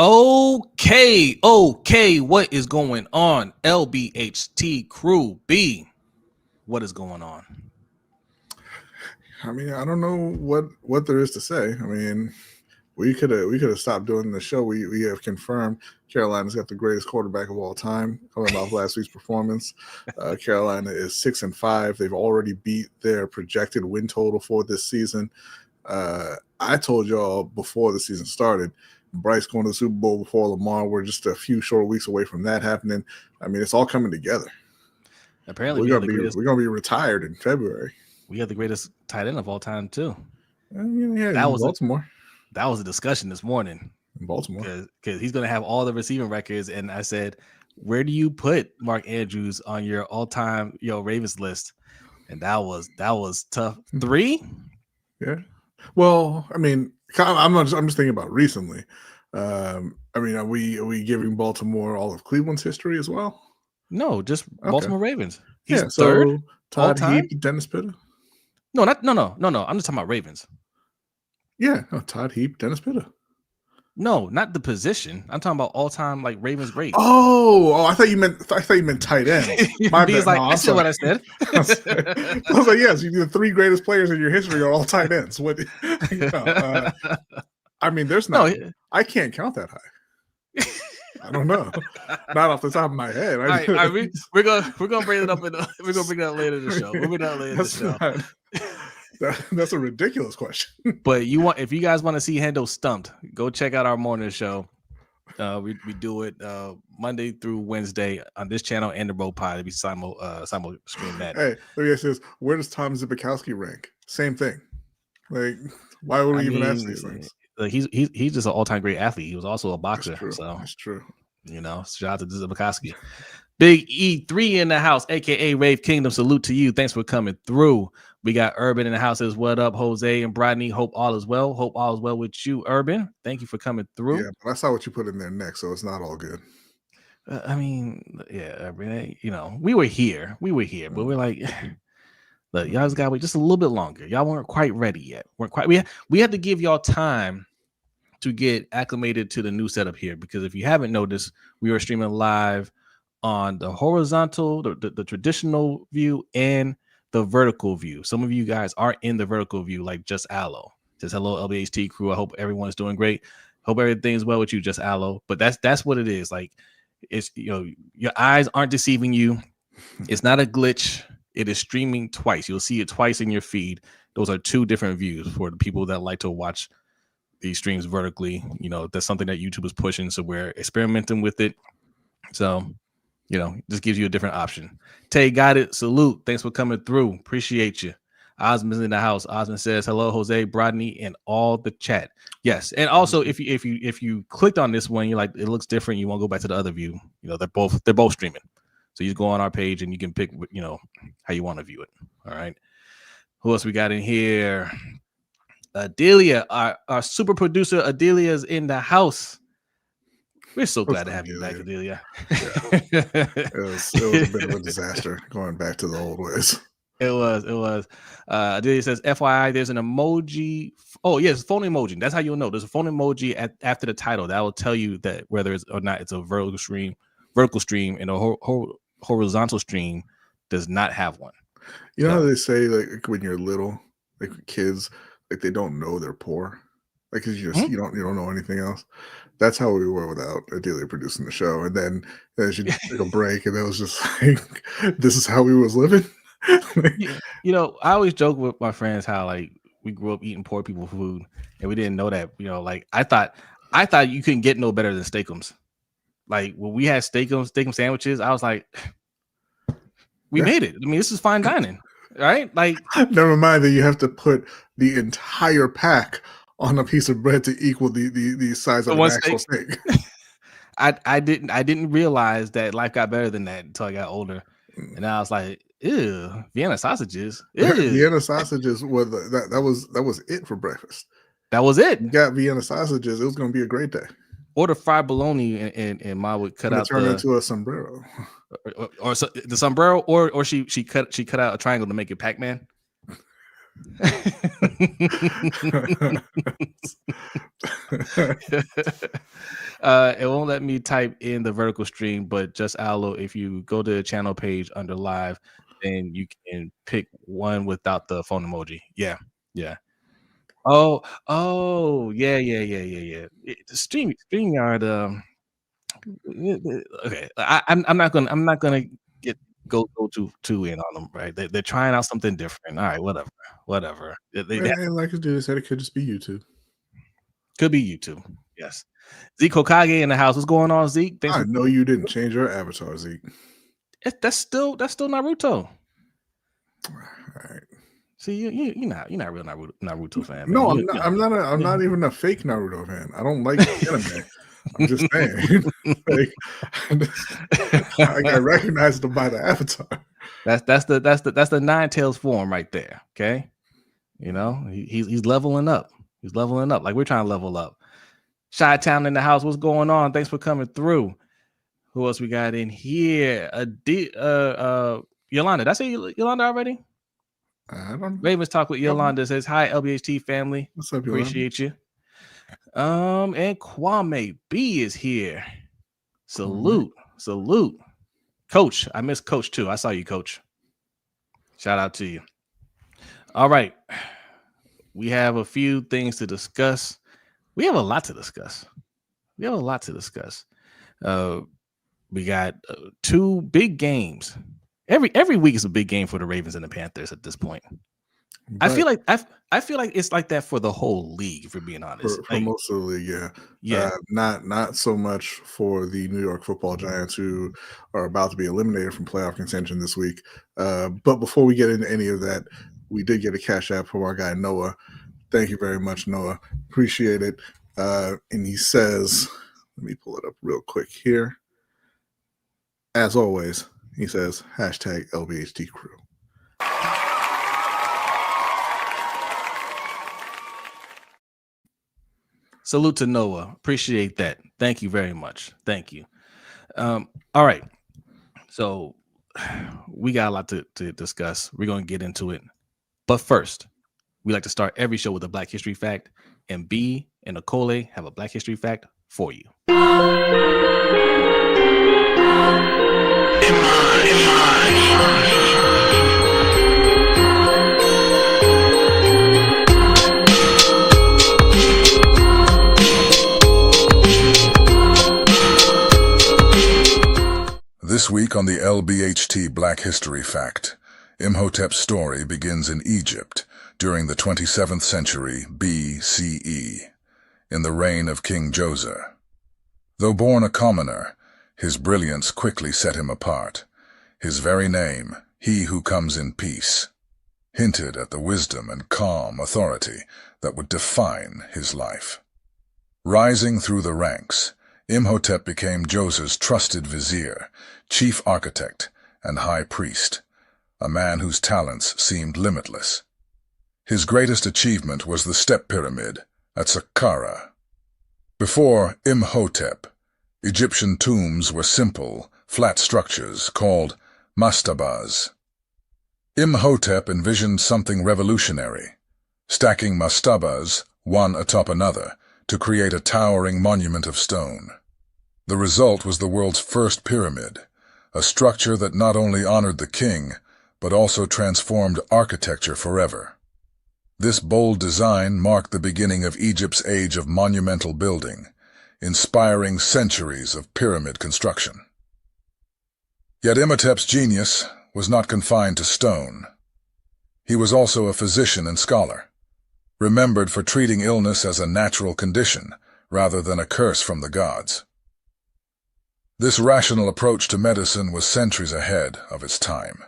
Okay, what is going on? LBHT crew B, what is going on? I mean, I don't know what there is to say. I mean, we could have stopped doing the show. We have confirmed Carolina's got the greatest quarterback of all time coming off last week's performance. Carolina is 6-5. They've already beat their projected win total for this season. I told y'all before the season started, Bryce going to the Super Bowl before Lamar. We're just a few short weeks away from that happening. I mean, it's all coming together. Apparently, we're gonna be retired in February. We have the greatest tight end of all time too. Yeah, that was Baltimore. That was a discussion this morning in Baltimore because he's going to have all the receiving records. And I said, where do you put Mark Andrews on your all-time Ravens list? And that was tough. 3? Yeah. Well, I mean, I'm just thinking about recently. I mean, are we giving Baltimore all of Cleveland's history as well? No, just Baltimore Ravens. He's third. Todd Heap, Dennis Pitta. No. I'm just talking about Ravens. Yeah, Todd Heap, Dennis Pitta. No, not the position. I'm talking about all time like Ravens great. Oh, I thought you meant tight end. My bad. Like, I said what I said. I was like, yes, the 3 greatest players in your history are all tight ends. What? I mean, there's not. No, I can't count that high. I don't know. Not off the top of my head. All right, we're gonna bring it up. We're gonna bring that later in the show. We'll bring that later in the show. That's a ridiculous question. But if you guys want to see Hendo stumped, go check out our morning show. We do it Monday through Wednesday on this channel and the Road Pod. We simul stream that. Hey, let me ask you this: where does Tom Zbikowski rank? Same thing. Like, why would we even ask these things? Like he's just an all-time great athlete. He was also a boxer. That's true. Shout out to Zbikowski. Big E3 in the house, aka Rave Kingdom. Salute to you. Thanks for coming through. We got Urban in the house as what up, Jose and Brodny. Hope all is well. Hope all is well with you, Urban. Thank you for coming through. Yeah, but I saw what you put in there next, so it's not all good. I mean, yeah, Urban. We were here, but we're like, look, y'all just gotta wait just a little bit longer. Y'all weren't quite ready yet. We had to give y'all time to get acclimated to the new setup here, because if you haven't noticed, we were streaming live on the horizontal, the traditional view, and the vertical view. Some of you guys are in the vertical view, like Just Aloe. Just hello, LBHT crew. I hope everyone's doing great. Hope everything's well with you, Just Aloe. But that's what it is. Like, it's your eyes aren't deceiving you. It's not a glitch. It is streaming twice. You'll see it twice in your feed. Those are 2 different views for the people that like to watch these streams vertically. That's something that YouTube is pushing, so we're experimenting with it. So just gives you a different option. Tay got it. Salute. Thanks for coming through. Appreciate you. Osmond's in the house. Osmond says hello, Jose, Brodny, and all the chat. Yes, and also if you clicked on this one, you're like, it looks different. You want to go back to the other view. They're both streaming. So you just go on our page and you can pick how you want to view it. All right. Who else we got in here? Adelia, our super producer Adelia is in the house. We're so glad to have you back, Adelia. Yeah. It was a bit of a disaster going back to the old ways. It was. Adelia says, FYI, there's an emoji. Oh, yes, phone emoji. That's how you'll know. There's a phone emoji after the title that will tell you that whether it's or not it's a vertical stream, and a horizontal stream does not have one. You know how they say, like, when you're little, like kids, like they don't know they're poor, like because you don't know anything else. That's how we were without Adelia producing the show, and then she took a break, and it was just like, this is how we was living. I always joke with my friends how like we grew up eating poor people food, and we didn't know that. Like I thought you couldn't get no better than Steakums. Like when we had Steakum sandwiches, I was like, we made it. I mean, this is fine dining, right? Like, never mind that you have to put the entire pack on a piece of bread to equal the size of an actual steak. I didn't realize that life got better than that until I got older, and I was like, ew, Vienna sausages. Ew. Vienna sausages that was it for breakfast. That was it. You got Vienna sausages. It was going to be a great day. Or the fried bologna, and Ma would cut out turn into a sombrero, or the sombrero, or she cut out a triangle to make it Pac-Man. It won't let me type in the vertical stream, but just Allo, if you go to the channel page under live, then you can pick one without the phone emoji. Yeah. Oh, yeah. StreamYard. Okay, I'm not gonna go too in on them. Right? They're trying out something different. All right, whatever. They And like a dude said, it could just be YouTube. could be YouTube. Yes. Zeke Hokage in the house. What's going on, Zeke? Thanks I for know you didn't change your avatar, Zeke. that's still Naruto. All right. See, you're not a real Naruto fan, man. No, I'm not even a fake Naruto fan. I don't like anime. I'm just saying, like, I got recognized by the avatar. That's the Nine Tails form right there. Okay, you know he's leveling up. He's leveling up like we're trying to level up. Chi-Town in the house. What's going on? Thanks for coming through. Who else we got in here? Yolanda. Did I say Yolanda already? I don't know. Ravens Talk with Yolanda says, hi, LBHT family. What's up, Yolanda? Appreciate you. And Kwame B is here. Salute. Coach. I miss Coach too. I saw you, Coach. Shout out to you. All right. We have a few things to discuss. We have a lot to discuss. We got 2 big games. Every week is a big game for the Ravens and the Panthers at this point. But I feel like it's like that for the whole league, if we're being honest. For most of the league, yeah. Not so much for the New York Football Giants, who are about to be eliminated from playoff contention this week. But before we get into any of that, we did get a cash app from our guy Noah. Thank you very much, Noah. Appreciate it. And he says, let me pull it up real quick here. As always, he says, hashtag LBHT crew. Salute to Noah. Appreciate that. Thank you very much. Thank you. All right. So we got a lot to discuss. We're going to get into it. But first, we like to start every show with a Black History fact. And B and Nicole have a Black History fact for you. This week on the LBHT Black History Fact, Imhotep's story begins in Egypt during the 27th century BCE, in the reign of King Djoser. Though born a commoner, his brilliance quickly set him apart. His very name, He Who Comes in Peace, hinted at the wisdom and calm authority that would define his life. Rising through the ranks, Imhotep became Djoser's trusted vizier, chief architect, and high priest, a man whose talents seemed limitless. His greatest achievement was the Step Pyramid at Saqqara. Before Imhotep, Egyptian tombs were simple, flat structures called mastabas. Imhotep envisioned something revolutionary, stacking mastabas, one atop another, to create a towering monument of stone. The result was the world's first pyramid, a structure that not only honored the king, but also transformed architecture forever. This bold design marked the beginning of Egypt's age of monumental building, inspiring centuries of pyramid construction. Yet Imhotep's genius was not confined to stone. He was also a physician and scholar, remembered for treating illness as a natural condition rather than a curse from the gods. This rational approach to medicine was centuries ahead of its time,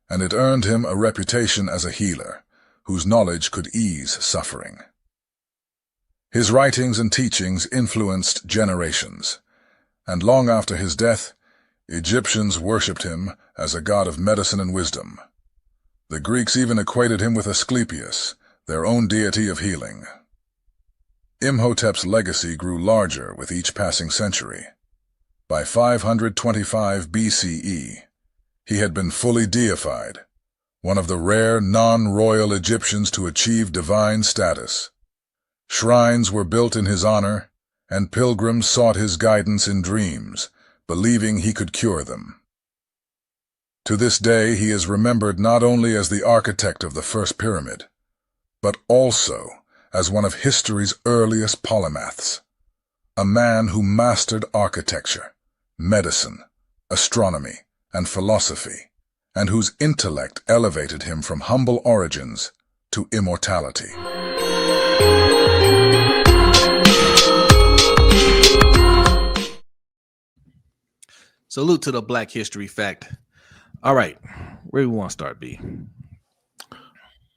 and it earned him a reputation as a healer, whose knowledge could ease suffering. His writings and teachings influenced generations, and long after his death, Egyptians worshipped him as a god of medicine and wisdom. The Greeks even equated him with Asclepius, their own deity of healing. Imhotep's legacy grew larger with each passing century. By 525 BCE, he had been fully deified, one of the rare non-royal Egyptians to achieve divine status. Shrines were built in his honor, and pilgrims sought his guidance in dreams, believing he could cure them. To this day, he is remembered not only as the architect of the first pyramid, but also as one of history's earliest polymaths, a man who mastered architecture, medicine, astronomy, and philosophy, and whose intellect elevated him from humble origins to immortality. Salute to the Black History Fact. All right, where do we want to start, B?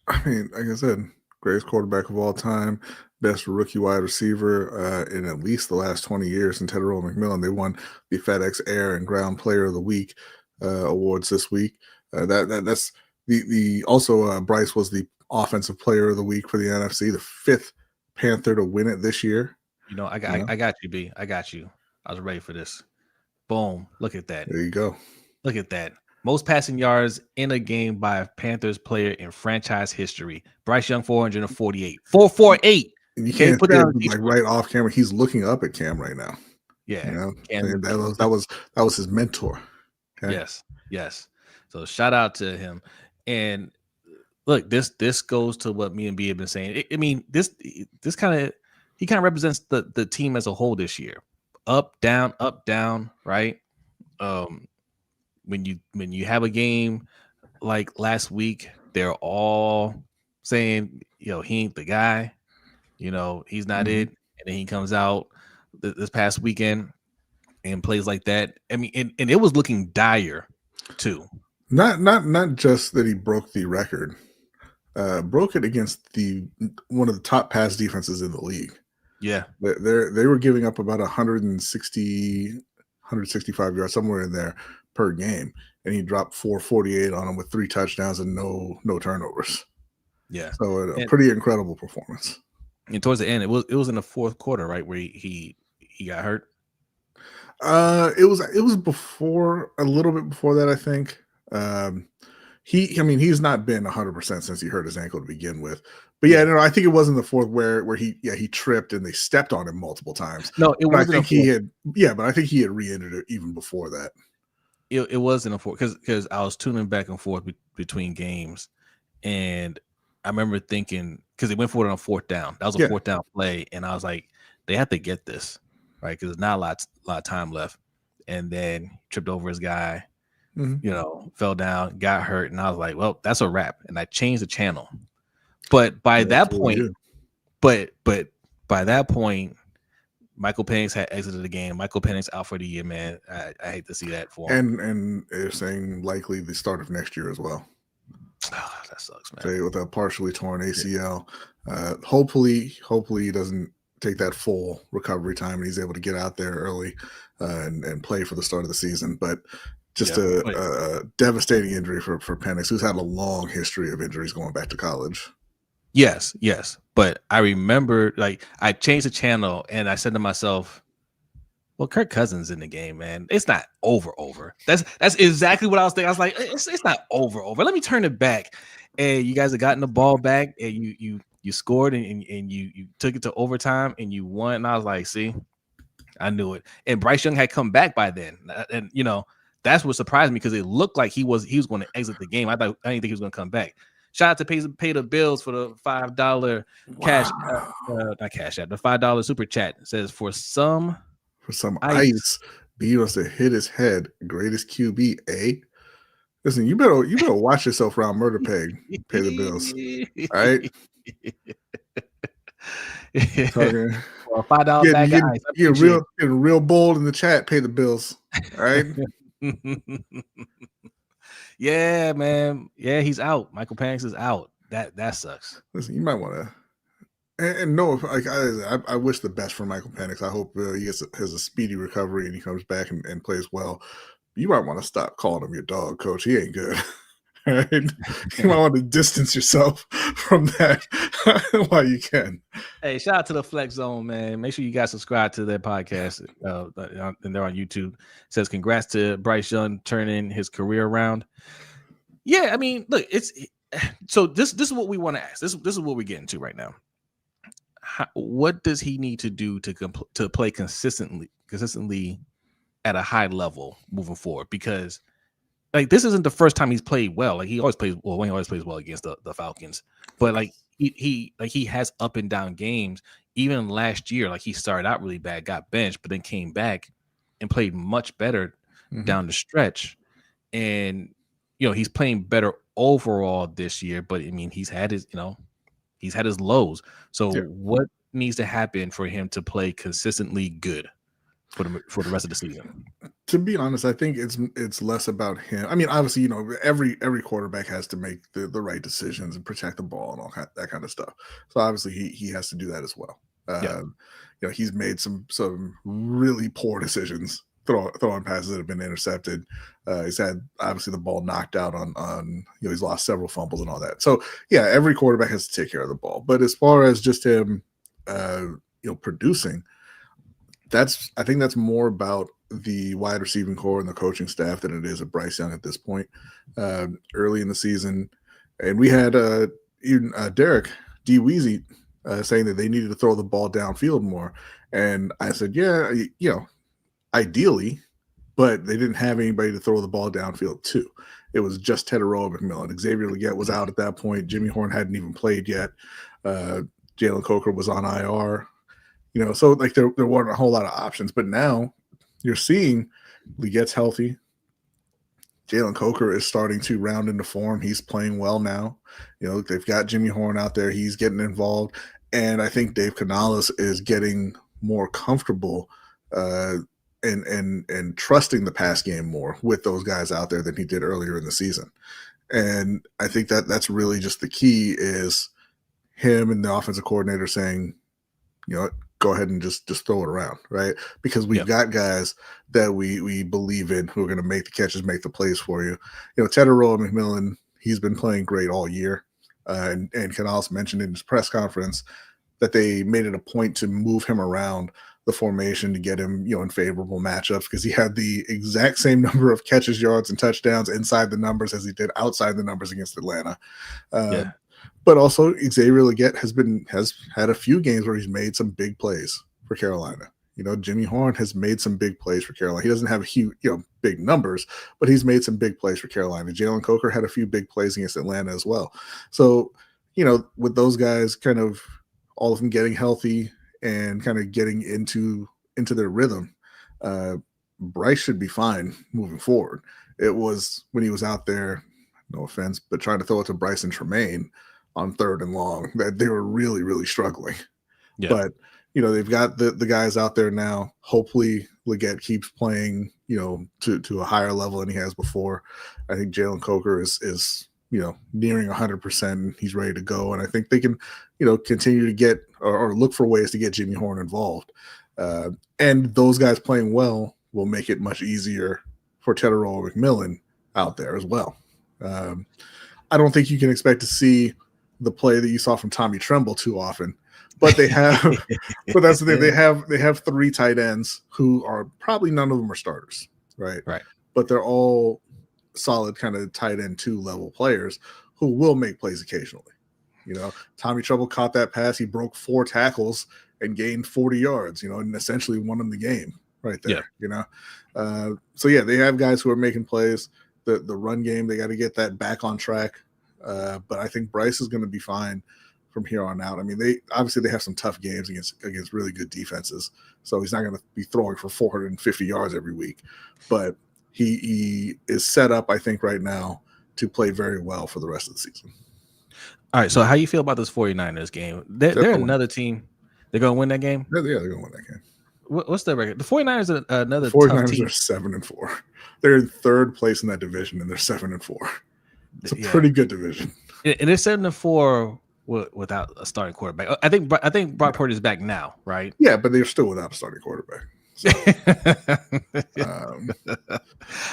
I mean, like I said, greatest quarterback of all time, best rookie wide receiver in at least the last 20 years. And Tedrow McMillan, they won the FedEx Air and Ground Player of the Week awards this week. That's the also Bryce was the Offensive Player of the Week for the NFC, the 5th Panther to win it this year. I got you, B. I got you. I was ready for this. Boom! Look at that. There you go. Look at that. Most passing yards in a game by a Panthers player in franchise history. Bryce Young, 448. 448. And you can't put that like right off camera. He's looking up at Cam right now. Yeah. That was his mentor. Okay? Yes. So shout out to him. And look, this goes to what me and B have been saying. I mean, he kind of represents the team as a whole this year. Up, down, right? When you have a game like last week, they're all saying, he ain't the guy, he's not it. And then he comes out this past weekend and plays like that. I mean, and it was looking dire too. Not just that he broke the record, broke it against one of the top pass defenses in the league. Yeah, they were giving up about 165 yards, somewhere in there, per game, and he dropped 448 on them with 3 touchdowns and no turnovers. Yeah, so a pretty incredible performance. And towards the end, it was in the fourth quarter, right, where he got hurt. It was before, a little bit before that, I think. He's not been 100% since he hurt his ankle to begin with. But yeah, I think it was in the fourth where he tripped and they stepped on him multiple times. No, it wasn't. I think he had re-injured it even before that. It was in the fourth because I was tuning back and forth between games, and I remember thinking, because they went for it on 4th down. That was a 4th down play, and I was like, they have to get this right because there's not a lot of time left. And then he tripped over his guy, fell down, got hurt, and I was like, well, that's a wrap. And I changed the channel. But by that point, Michael Penix had exited the game. Michael Penix out for the year, man. I hate to see that for him. And they're saying likely the start of next year as well. Oh, that sucks, man. With a partially torn ACL. Hopefully he doesn't take that full recovery time and he's able to get out there early and play for the start of the season. But just a devastating injury for Penix, who's had a long history of injuries going back to college. Yes. But I remember, I changed the channel and I said to myself, well, Kirk Cousins in the game, man. It's not over. That's exactly what I was thinking. I was like, it's not over. Let me turn it back. And you guys have gotten the ball back and you scored and you took it to overtime and you won. And I was like, see, I knew it. And Bryce Young had come back by then. And, that's what surprised me because it looked like he was going to exit the game. I didn't think he was going to come back. Shout out to pay the bills for the $5 cash, not cash app, the $5 super chat. It says for some ice, B wants to hit his head. Greatest QB, eh? Listen, you better watch yourself around Murder Peg. Pay the bills, all right? For a $5 bag of ice. Getting real bold in the chat. Pay the bills, all right? Yeah, man. Yeah, he's out. Michael Penix is out. That sucks. Listen, you might want to, and no, I wish the best for Michael Penix. I hope he has a speedy recovery and he comes back and plays well. You might want to stop calling him your dog, coach. He ain't good. Right? You might want to distance yourself from that while you can. Hey, shout out to the Flex Zone, man. Make sure you guys subscribe to their podcast. And they're on YouTube. It says congrats to Bryce Young turning his career around. Yeah, I mean, look, it's so this is what we want to ask. This is what we're getting to right now. What does he need to do to play consistently at a high level moving forward? Because like this isn't the first time he's played well. Like he always plays well against the Falcons. But like he has up and down games. Even last year, like he started out really bad, got benched, but then came back and played much better down the stretch. And he's playing better overall this year. But I mean, he's had his lows. So what needs to happen for him to play consistently good for the rest of the season? To be honest, I think it's less about him. I mean, obviously, every quarterback has to make the right decisions and protect the ball and all that kind of stuff. So obviously, he has to do that as well. He's made some really poor decisions throwing passes that have been intercepted. He's had obviously the ball knocked out on he's lost several fumbles and all that. So yeah, every quarterback has to take care of the ball. But as far as just him, producing, I think that's more about the wide receiving core and the coaching staff than it is at Bryce Young at this point. Early in the season, and we had even Derek D. Weezy saying that they needed to throw the ball downfield more, and I said, yeah, ideally, but they didn't have anybody to throw the ball downfield to. It was just Shedeur, McMillan. Xavier Legette was out at that point. Jimmy Horn hadn't even played yet. Jalen Coker was on IR. So like there weren't a whole lot of options. But now you're seeing Legette's healthy. Jalen Coker is starting to round into form. He's playing well now. They've got Jimmy Horn out there. He's getting involved. And I think Dave Canales is getting more comfortable and trusting the pass game more with those guys out there than he did earlier in the season. And I think that's really just the key is him and the offensive coordinator saying, go ahead and just throw it around, right? Because we've got guys that we believe in who are going to make the catches, make the plays for you. Shedeur McMillan, he's been playing great all year. And Canales mentioned in his press conference that they made it a point to move him around the formation to get him, in favorable matchups because he had the exact same number of catches, yards, and touchdowns inside the numbers as he did outside the numbers against Atlanta. But also Xavier Legette has had a few games where he's made some big plays for Carolina. Jimmy Horn has made some big plays for Carolina. He doesn't have huge, big numbers, but he's made some big plays for Carolina. Jalen Coker had a few big plays against Atlanta as well. So, with those guys kind of all of them getting healthy and kind of getting into their rhythm, Bryce should be fine moving forward. It was when he was out there, no offense, but trying to throw it to Bryson Tremaine on 3rd and long that they were really, really struggling. But they've got the guys out there now. Hopefully Legette keeps playing, to a higher level than he has before. I think Jalen Coker is nearing 100% and he's ready to go. And I think they can, continue to get or look for ways to get Jimmy Horn involved. And those guys playing well will make it much easier for Shedeur McMillan out there as well. I don't think you can expect to see the play that you saw from Tommy Tremble too often, but they have, but that's the thing. They have 3 tight ends who are probably none of them are starters, right? Right. But they're all solid kind of tight end 2 level players who will make plays occasionally. Tommy Tremble caught that pass. He broke 4 tackles and gained 40 yards, and essentially won them the game right there, So yeah, they have guys who are making plays. The run game, they got to get that back on track. But I think Bryce is going to be fine from here on out. I mean, they have some tough games against really good defenses, so he's not going to be throwing for 450 yards every week. But he is set up, I think, right now to play very well for the rest of the season. All right, so how you feel about this 49ers game? They're another team. They're going to win that game? Yeah, they're going to win that game. What's their record? The 49ers are another 49ers tough team. are 7-4. They're in 3rd place in that division, and they're 7-4. It's a pretty good division. And they're 7-4 without a starting quarterback. I think Brock Purdy is back now, right? Yeah, but they're still without a starting quarterback. So,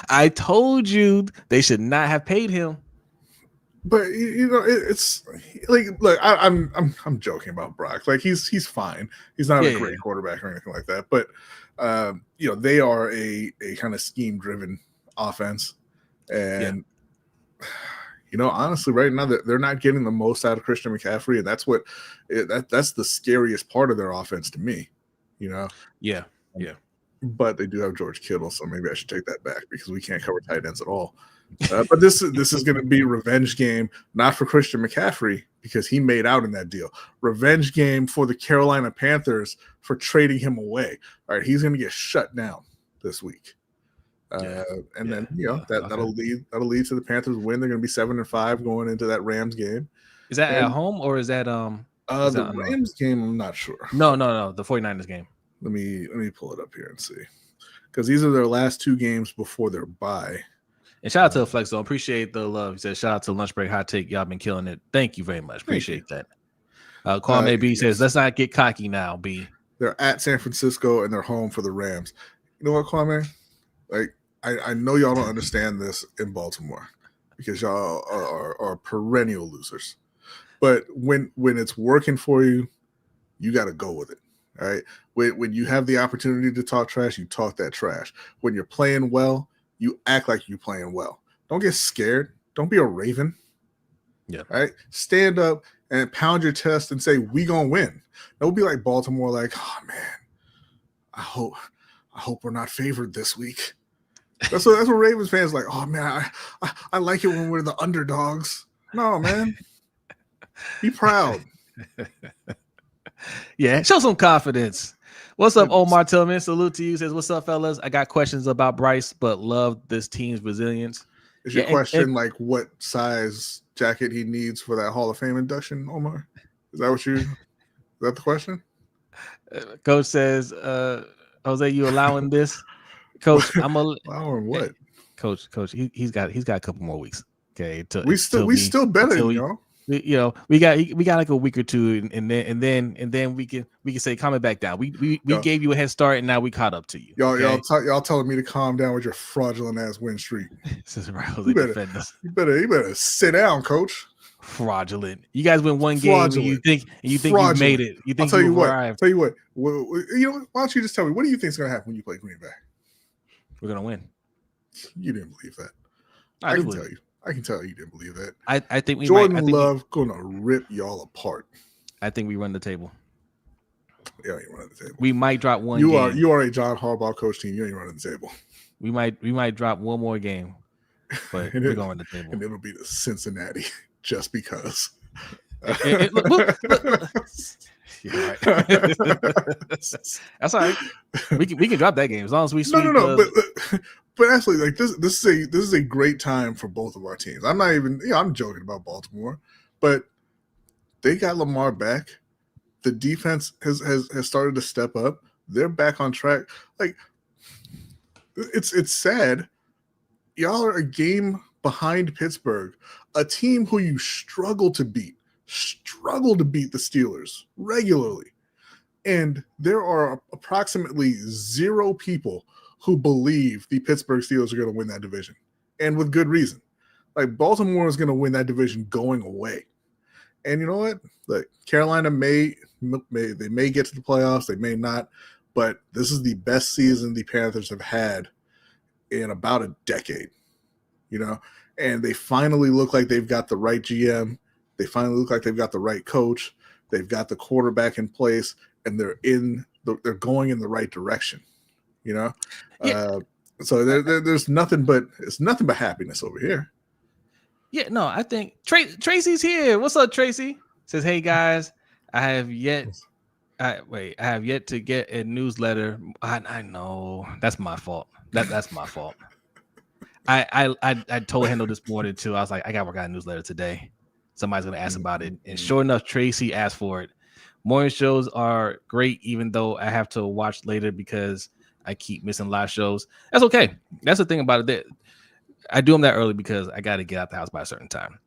I told you they should not have paid him. But it's like, look, I'm joking about Brock. Like he's fine. He's not a great quarterback or anything like that. But they are a kind of scheme driven offense, and honestly, right now they're not getting the most out of Christian McCaffrey, and that's the scariest part of their offense to me. Yeah. But they do have George Kittle, so maybe I should take that back because we can't cover tight ends at all. But this is going to be a revenge game, not for Christian McCaffrey because he made out in that deal. Revenge game for the Carolina Panthers for trading him away. All right, he's going to get shut down this week. Then that'll lead to the Panthers win. They're going to be 7-5 going into that Rams game. Is that at home or is that the Rams game? I'm not sure. No, the 49ers game. Let me pull it up here and see, because these are their last 2 games before their bye. And shout out to Flex though. Appreciate the love. He says shout out to Lunch Break Hot Take. Y'all been killing it. Thank you very much. Appreciate that. Kwame B says let's not get cocky now. B. They're at San Francisco and they're home for the Rams. You know what, Kwame? Like I know y'all don't understand this in Baltimore because y'all are perennial losers. But when it's working for you, you got to go with it. All right. When you have the opportunity to talk trash, you talk that trash. When you're playing well, you act like you're playing well. Don't get scared. Don't be a Raven. Yeah. All right. Stand up and pound your chest and say, we gonna win. Don't be like Baltimore, like, oh man, I hope we're not favored this week. That's what Ravens fans like. Oh man, I like it when we're the underdogs. No, man. Be proud. Yeah, show some confidence. What's up, Omar Tillman? Salute to you. Says, what's up, fellas? I got questions about Bryce, but love this team's resilience. Is your question like what size jacket he needs for that Hall of Fame induction, Omar? Is that the question? Coach says, Jose, you allowing this? Coach, I'm allowing what? Coach, he's got a couple more weeks. Okay, we still better, y'all. We got like a week or two, and then we can say calm it back down. We gave you a head start, and now we caught up to you. Y'all telling me to calm down with your fraudulent ass win streak. You better sit down, Coach. Fraudulent. You guys win one game, and you think you made it. You think I'll tell you what. Why don't you just tell me what do you think is going to happen when you play Green Bay? We're gonna win. You didn't believe that. I can tell you. I can tell you didn't believe that. I think Jordan Love gonna rip y'all apart. I think we run the table. Yeah, you run the table. We might drop one. You are a John Harbaugh coach team. You ain't running the table. We might drop one more game, but we're going to the table. And it'll be the Cincinnati just because. Look. Yeah, right. That's all right. We can drop that game as long as we sweep. No. But actually, like this is a great time for both of our teams. I'm not even. I'm joking about Baltimore, but they got Lamar back. The defense has started to step up. They're back on track. Like it's sad. Y'all are a game behind Pittsburgh, a team who you struggle to beat the Steelers regularly. And there are approximately 0 people who believe the Pittsburgh Steelers are going to win that division. And with good reason. Like Baltimore is going to win that division going away. And you know what? Like Carolina may get to the playoffs, they may not, but this is the best season the Panthers have had in about a decade. And they finally look like they've got the right GM. They finally look like they've got the right coach. They've got the quarterback in place, and they're going in the right direction. Yeah. So there's nothing but happiness over here. Yeah, no, I think Tracy's here. What's up, Tracy? Says, hey guys, I have yet to get a newsletter. I know that's my fault. That's my fault. I told Handle this morning too. I was like, I got to work on a newsletter today. Somebody's gonna ask about it, and sure enough, Tracy asked for it. Morning shows are great, even though I have to watch later because I keep missing live shows. That's okay. That's the thing about it. I do them that early because I got to get out the house by a certain time.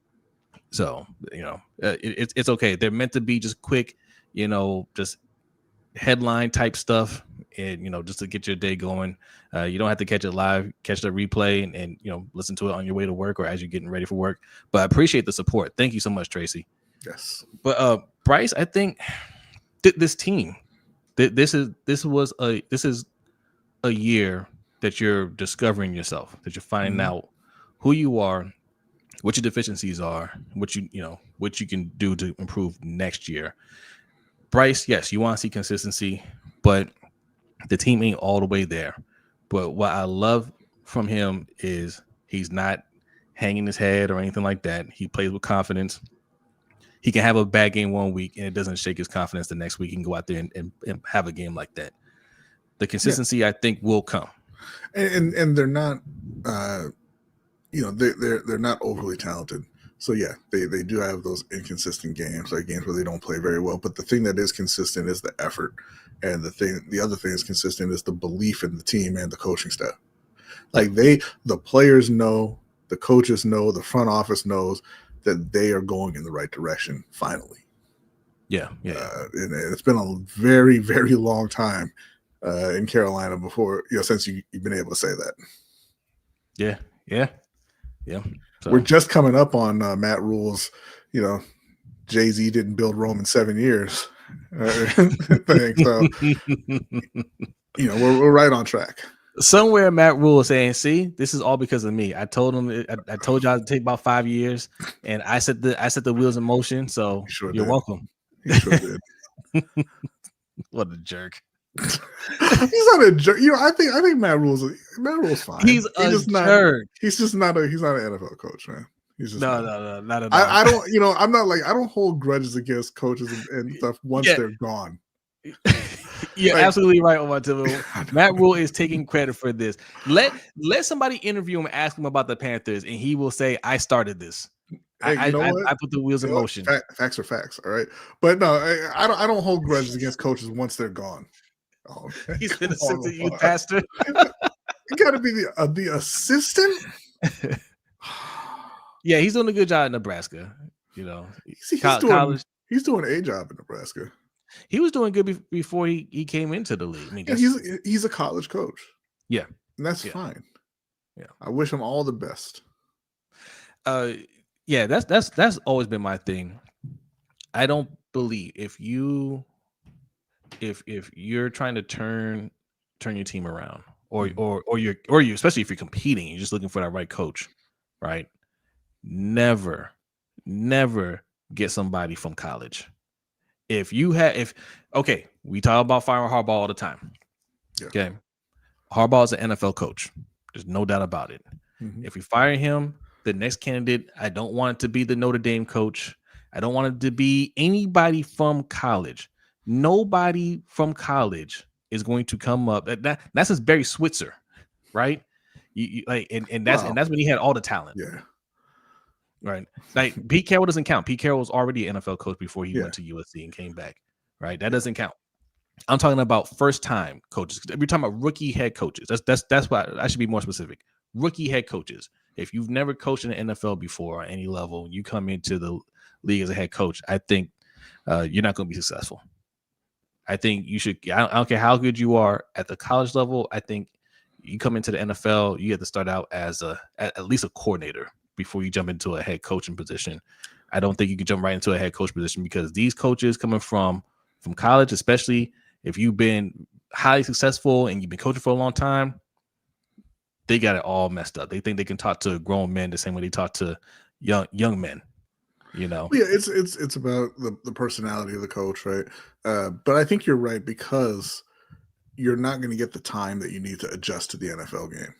So it's okay. They're meant to be just quick, just headline type stuff, and just to get your day going. You don't have to catch it live, catch the replay, and listen to it on your way to work or as you're getting ready for work. But I appreciate the support. Thank you so much, Tracy. Yes. But Bryce, I think this team, this is a year that you're discovering yourself, that you're finding out who you are, what your deficiencies are, what you can do to improve next year. Bryce, yes, you want to see consistency, but the team ain't all the way there. But what I love from him is he's not hanging his head or anything like that. He plays with confidence. He can have a bad game one week and it doesn't shake his confidence the next week. He can go out there and have a game like that. The consistency, I think, will come. And they're not, they're not overly talented. So yeah, they do have those inconsistent games, like games where they don't play very well. But the thing that is consistent is the effort, and the other thing is consistent is the belief in the team and the coaching staff. Like the players know, the coaches know, the front office knows that they are going in the right direction finally. Yeah. And it's been a very, very long time in Carolina before, since you've been able to say that. Yeah. So. We're just coming up on Matt Rule's, Jay-Z didn't build Rome in 7 years thing. So, we're right on track. Somewhere Matt Rule is saying, see, this is all because of me. I told him, I told y'all to take about 5 years, and I set the wheels in motion. So you're welcome. He sure did. What a jerk. He's not a jerk. I think Matt Rule's fine. He's just jerk. He's just not he's not an NFL coach, man. He's just no, not at all. I don't, I'm not I don't hold grudges against coaches and stuff once they're gone. You're absolutely right, Omar Tibble. Matt Rule is taking credit for this. Let somebody interview him and ask him about the Panthers, and he will say, I started this. Hey, I put the wheels in motion. Facts are facts, all right. But no, I don't hold grudges against coaches once they're gone. Oh, he's been assistant youth pastor. You got to be the assistant. Yeah, he's doing a good job in Nebraska. College. He's doing a job in Nebraska. He was doing good before he came into the league. I mean, he's a college coach. Yeah, and that's fine. Yeah, I wish him all the best. Yeah, that's always been my thing. I don't believe if you're trying to turn your team around, or you especially if you're competing, you're just looking for that right coach, right? Never get somebody from college. We talk about firing Harbaugh all the time. Yeah. Okay, Harbaugh is an NFL coach. There's no doubt about it. Mm-hmm. If we fire him, the next candidate, I don't want it to be the Notre Dame coach. I don't want it to be anybody from college. Nobody from college is going to come up. That's just Barry Switzer, right? That's when he had all the talent. Yeah. Right. Like Pete Carroll doesn't count. Pete Carroll was already an NFL coach before he went to USC and came back. Right. That doesn't count. I'm talking about first time coaches. We're talking about rookie head coaches. That's why I should be more specific. Rookie head coaches. If you've never coached in the NFL before at any level, you come into the league as a head coach, I think you're not going to be successful. I think you should. I don't care how good you are at the college level. I think you come into the NFL, you have to start out as at least a coordinator before you jump into a head coaching position. I don't think you can jump right into a head coach position because these coaches coming from college, especially if you've been highly successful and you've been coaching for a long time, they got it all messed up. They think they can talk to grown men the same way they talk to young men. Yeah, it's about the personality of the coach, right? But I think you're right because you're not going to get the time that you need to adjust to the NFL game.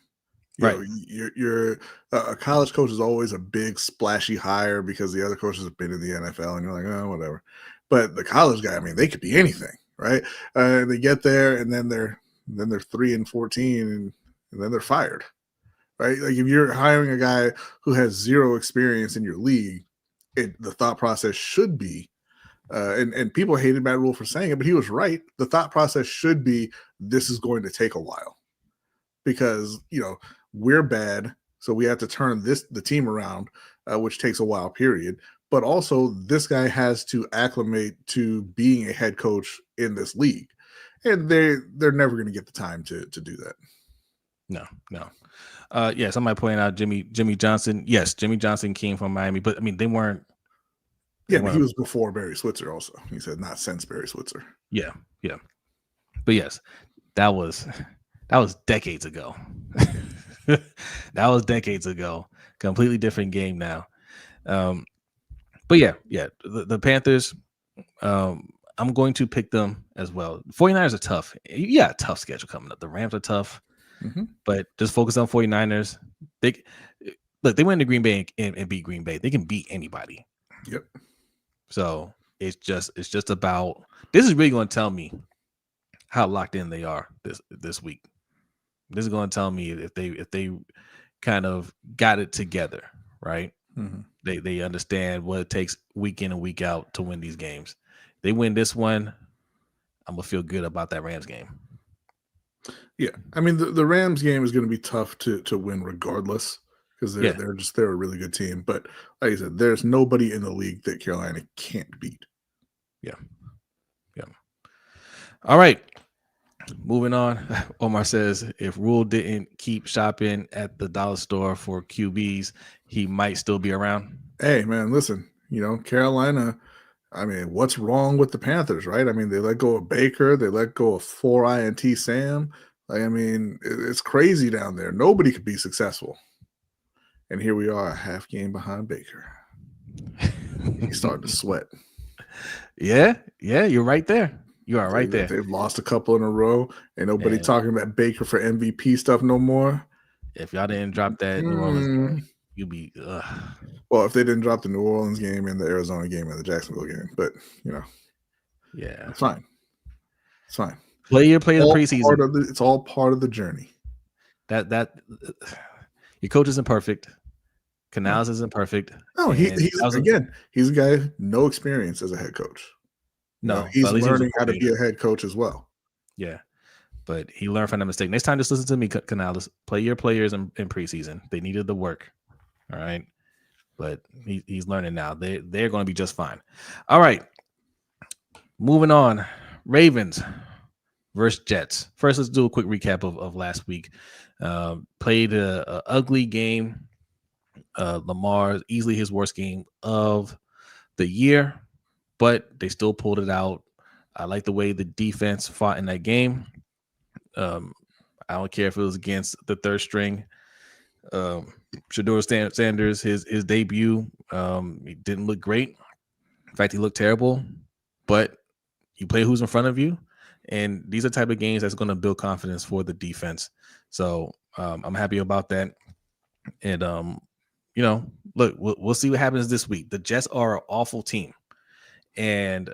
You're a college coach is always a big splashy hire because the other coaches have been in the NFL, and you're like, oh, whatever. But the college guy, I mean, they could be anything, right? They get there, and then they're 3-14, and then they're fired, right? Like if you're hiring a guy who has zero experience in your league, the thought process should be, and people hated Matt Rule for saying it, but he was right. The thought process should be, this is going to take a while because we're bad, so we have to turn the team around, which takes a while, period. But also, this guy has to acclimate to being a head coach in this league, and they're never going to get the time to do that. No. Somebody pointed out Jimmy Johnson. Yes, Jimmy Johnson came from Miami, but I mean they weren't. But he was before Barry Switzer. Also, he said not since Barry Switzer. Yeah. But yes, that was decades ago. That was decades ago. Completely different game now. But yeah, the Panthers, I'm going to pick them as well. 49ers are tough. Yeah, tough schedule coming up. The Rams are tough, but just focus on 49ers. They went to Green Bay and beat Green Bay. They can beat anybody. Yep. So it's just about, this is really going to tell me how locked in they are this week. This is going to tell me if they kind of got it together, right? They understand what it takes week in and week out to win these games. They win this one, I'm gonna feel good about that Rams game. Yeah, I mean the Rams game is going to be tough to win regardless because they're a really good team. But like I said, there's nobody in the league that Carolina can't beat. Yeah. All right. Moving on. Omar says if Rule didn't keep shopping at the dollar store for QBs, he might still be around. Hey man, listen, Carolina, I mean, what's wrong with the Panthers, right? I mean, they let go of Baker, they let go of 4INT Sam. Like, I mean, it's crazy down there. Nobody could be successful. And here we are, a half game behind Baker. He's starting to sweat. Yeah, you're right there. You are right there. They've lost a couple in a row. Ain't nobody talking about Baker for MVP stuff no more. If y'all didn't drop that New Orleans game, you'd be well, if they didn't drop the New Orleans game and the Arizona game and the Jacksonville game, but yeah, it's fine. It's fine. Play the preseason. It's all part of the journey. That your coach isn't perfect. Canals isn't perfect. No, he's a guy no experience as a head coach. No, he's learning how to be a head coach as well. Yeah, but he learned from that mistake. Next time, just listen to me, Canales. Play your players in preseason. They needed the work. All right, but he's learning now. They're going to be just fine. All right, moving on. Ravens versus Jets. First, let's do a quick recap of last week. Played a ugly game. Lamar, easily his worst game of the year, but they still pulled it out. I like the way the defense fought in that game. I don't care if it was against the third string. Shedeur Sanders, his debut, he didn't look great. In fact, he looked terrible. But you play who's in front of you, and these are the type of games that's going to build confidence for the defense. So I'm happy about that. And look, we'll see what happens this week. The Jets are an awful team. And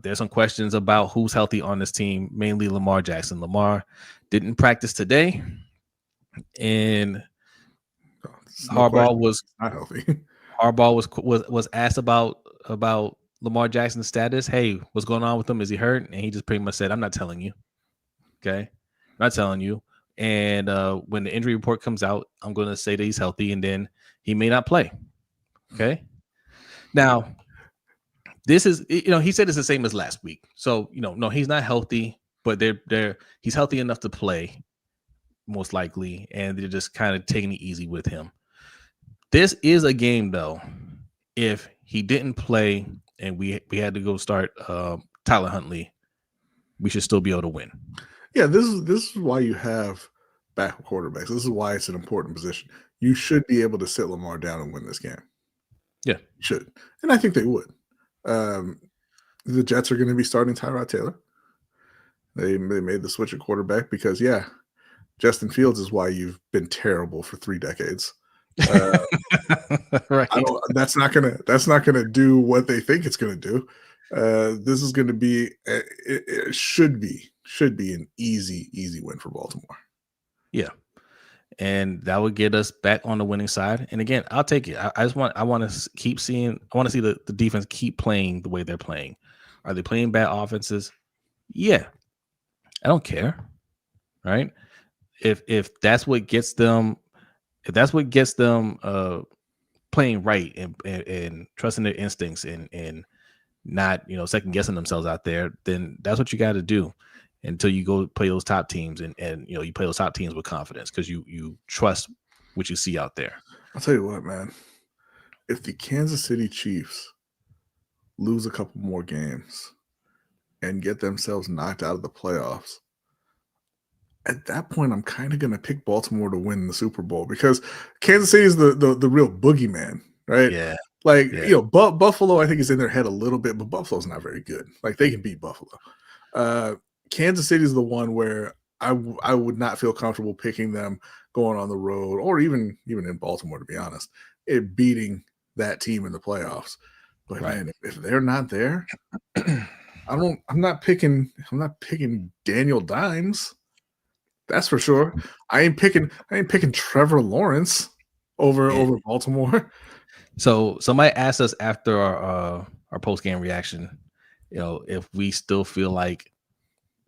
there's some questions about who's healthy on this team, mainly Lamar Jackson. Lamar didn't practice today, and Harbaugh was not healthy. Harbaugh was asked about Lamar Jackson's status. Hey, what's going on with him? Is he hurt? And he just pretty much said, "I'm not telling you." Okay, I'm not telling you. And when the injury report comes out, I'm going to say that he's healthy, and then he may not play. Okay, now. This is, he said it's the same as last week. So, no, he's not healthy, but he's healthy enough to play, most likely, and they're just kind of taking it easy with him. This is a game, though. If he didn't play and we had to go start Tyler Huntley, we should still be able to win. Yeah, this is why you have backup quarterbacks. This is why it's an important position. You should be able to sit Lamar down and win this game. Yeah, you should, and I think they would. The Jets are going to be starting Tyrod Taylor. They made the switch at quarterback because Justin Fields is why you've been terrible for 3 decades. Right. That's not gonna do what they think it's going to do. This is going to be it should be an easy win for Baltimore. Yeah. And that would get us back on the winning side. And again, I'll take it. I want to keep seeing. I want to see the defense keep playing the way they're playing. Are they playing bad offenses? Yeah, I don't care. Right? If that's what gets them, playing right and trusting their instincts and not second guessing themselves out there, then that's what you got to do. Until you go play those top teams and you play those top teams with confidence because you trust what you see out there. I'll tell you what, man. If the Kansas City Chiefs lose a couple more games and get themselves knocked out of the playoffs, at that point, I'm kind of going to pick Baltimore to win the Super Bowl because Kansas City is the real boogeyman, right? Yeah. Like, Yeah. you know, Buffalo, I think, is in their head a little bit, but Buffalo's not very good. Like, they can beat Buffalo. Kansas City is the one where I would not feel comfortable picking them going on the road or even in Baltimore, to be honest, beating that team in the playoffs. But Right. man, if they're not there, I'm not picking Daniel Dimes. That's for sure. I ain't picking Trevor Lawrence over Baltimore. So somebody asked us after our post game reaction, you know, if we still feel like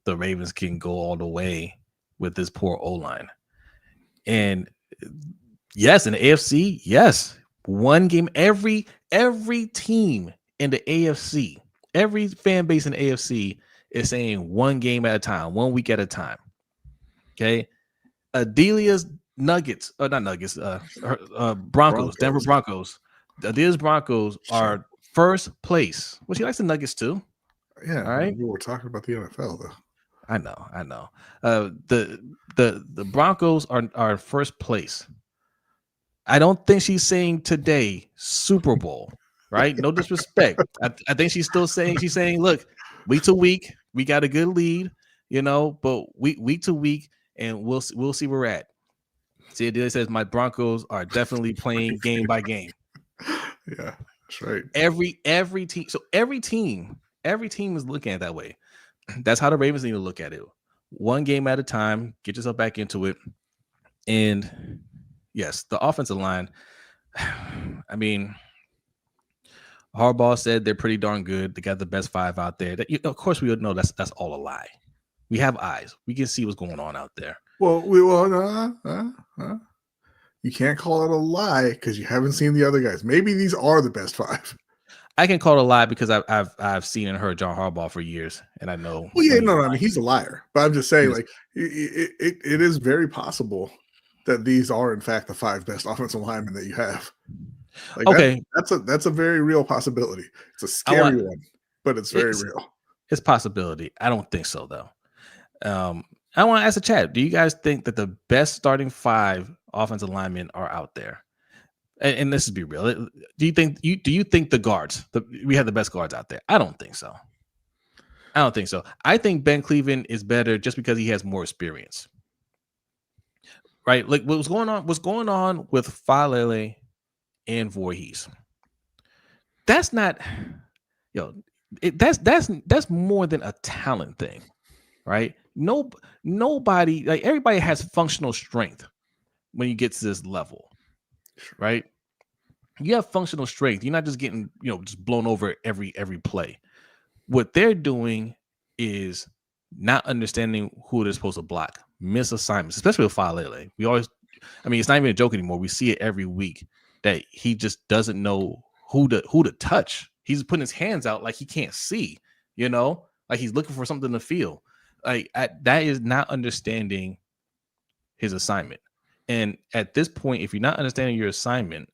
the Ravens can go all the way with this poor O-line. And yes, in the AFC, yes. One game, every team in the AFC, every fan base in the AFC is saying one game at a time, 1 week at a time. Okay. Adelia's Nuggets, or not Nuggets, Broncos, Denver Broncos. The Adelia's Broncos are first place. Well, she likes the Nuggets too. Yeah. All right. We were talking about the NFL though. I know. The Broncos are first place. I don't think she's saying today Super Bowl, right? No disrespect. I think she's saying, look, week to week, we got a good lead, you know, but week to week, and we'll see where we're at. See, Adelia says my Broncos are definitely playing game by game. Yeah, that's right. Every team, so every team is looking at it that way. That's how the Ravens need to look at it. One game at a time, get yourself back into it. And yes, the offensive line, I mean, Harbaugh said they're pretty darn good. They got the best 5 out there. Of course, we would know that's all a lie. We have eyes. We can see what's going on out there. Well, you can't call it a lie because you haven't seen the other guys. Maybe these are the best 5. I can call it a lie because I've seen and heard John Harbaugh for years, and I know. Well, yeah, no, I mean he's a liar, but I'm just saying, like, it is very possible that these are in fact the 5 best offensive linemen that you have. Like, okay, that's a very real possibility. It's a scary one, but it's very real. It's possibility. I don't think so though. I want to ask the chat: do you guys think that the best starting 5 offensive linemen are out there? And this is be real. Do you think the guards? We have the best guards out there? I don't think so. I think Ben Cleveland is better just because he has more experience. Right? Like what's going on with Falele and Voorhees. That's not, that's more than a talent thing, right? Nobody, like everybody has functional strength when you get to this level, right? You have functional strength. You're not just getting, just blown over every play. What they're doing is not understanding who they're supposed to block, miss assignments, especially with Falele. It's not even a joke anymore. We see it every week that he just doesn't know who to touch. He's putting his hands out like he can't see, like he's looking for something to feel. Like that is not understanding his assignment. And at this point, if you're not understanding your assignment,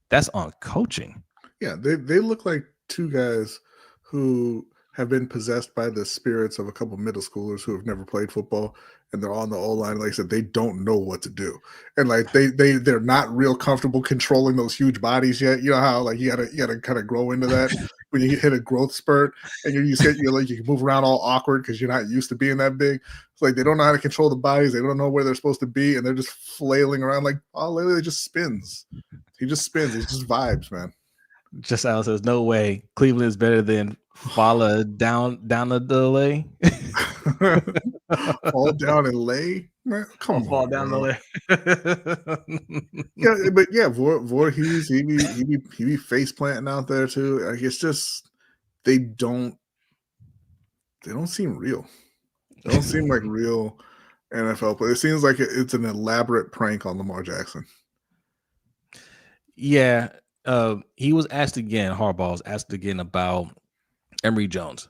that's on coaching. Yeah, they look like 2 guys who have been possessed by the spirits of a couple middle schoolers who have never played football, and they're on the O-line. Like I said, they don't know what to do, and like they're not real comfortable controlling those huge bodies yet. You know how like you gotta kind of grow into that when you hit a growth spurt, and you can move around all awkward because you're not used to being that big. It's like they don't know how to control the bodies. They don't know where they're supposed to be, and they're just flailing around like literally just spins. He just spins. It's just vibes, man. Just Al says, no way. Cleveland is better than Fala down the lay. Fall down and lay? Man, come on. Fall down the lay. Yeah, but yeah, Voorhees, he be face planting out there too. Like it's just they don't seem real. They don't seem like real NFL players. It seems like it's an elaborate prank on Lamar Jackson. Yeah. He was asked again, Harbaugh was asked again about Emory Jones,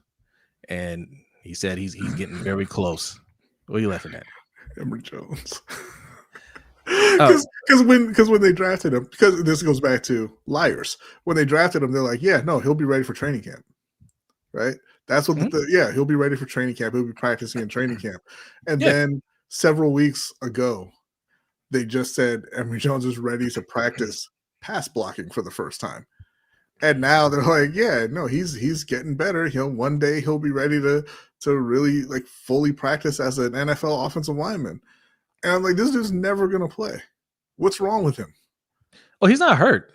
and he said he's getting very close. What are you laughing at? Emory Jones. Because when they drafted him, because this goes back to liars. When they drafted him, they're like, yeah, no, he'll be ready for training camp. Right? That's what he'll be ready for training camp. He'll be practicing in training camp. And then several weeks ago, they just said Emory Jones is ready to practice pass blocking for the first time. And now they're like, yeah, no, he's getting better. One day he'll be ready to really like fully practice as an NFL offensive lineman. And I'm like, this dude's never gonna play. What's wrong with him? Well, he's not hurt.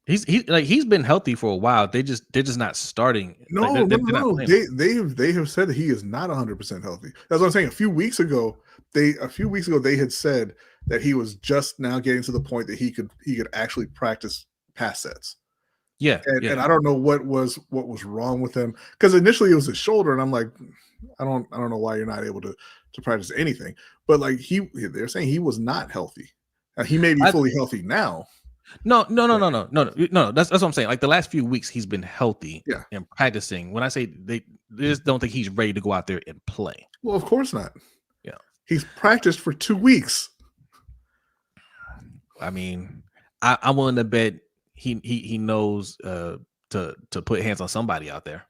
He's been healthy for a while. They're just not starting. No. Not they have said that he is not 100% healthy. That's what I'm saying. A few weeks ago they had said that he was just now getting to the point that he could actually practice pass sets. Yeah, and I don't know what was wrong with him, because initially it was his shoulder, and I'm like, I don't know why you're not able to practice anything. But like they're saying he was not healthy. He may be fully healthy now. No. That's what I'm saying. Like the last few weeks, he's been healthy and practicing. When I say they just don't think he's ready to go out there and play. Well, of course not. Yeah, he's practiced for 2 weeks. I mean, I'm willing to bet he knows to put hands on somebody out there.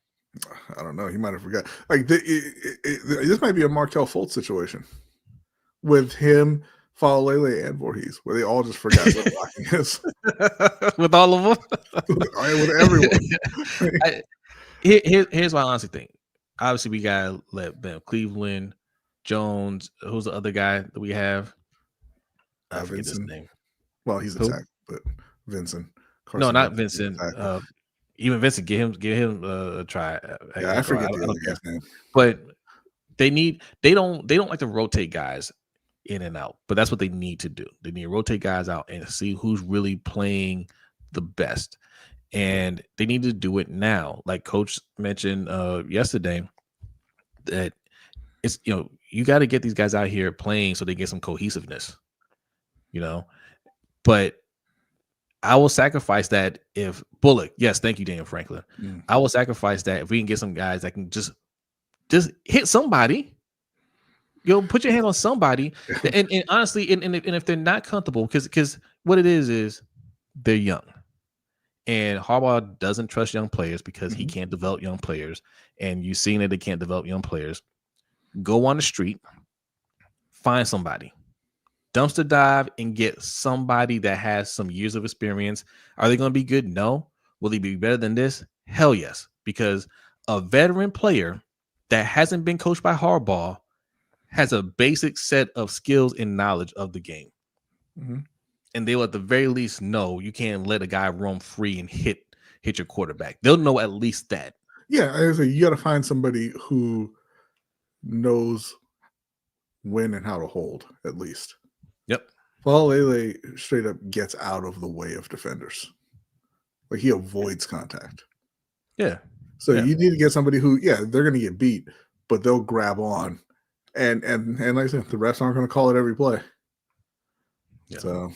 I don't know. He might have forgot. Like this might be a Markelle Fultz situation with him, Falalele, and Voorhees, where they all just forgot what blocking is. With all of them, with everyone. Here's what I honestly think. Obviously, we got Cleveland, Jones. Who's the other guy that we have? I forget his name. Well, he's attacked, but Vincent. No, not Vincent. Even Vincent, get him a try. I forget the other guy's name. But they don't like to rotate guys in and out. But that's what they need to do. They need to rotate guys out and see who's really playing the best. And they need to do it now. Like Coach mentioned yesterday, that it's you got to get these guys out here playing so they get some cohesiveness. But I will sacrifice that if Bullock. Yes, thank you, Daniel Franklin. I will sacrifice that if we can get some guys that can just hit somebody. Put your hand on somebody. And honestly, and if they're not comfortable, because what it is they're young, and Harbaugh doesn't trust young players because he can't develop young players, and you've seen that they can't develop young players. Go on the street, find somebody. Dumpster dive and get somebody that has some years of experience. Are they going to be good? No. Will they be better than this? Hell yes. Because a veteran player that hasn't been coached by Harbaugh has a basic set of skills and knowledge of the game. And they will at the very least know you can't let a guy roam free and hit your quarterback. They'll know at least that. Yeah, you got to find somebody who knows when and how to hold, at least. Yep. Falalele straight up gets out of the way of defenders. Like he avoids contact. Yeah. So you need to get somebody who, they're going to get beat, but they'll grab on. And like I said, the refs aren't going to call it every play. Yeah. So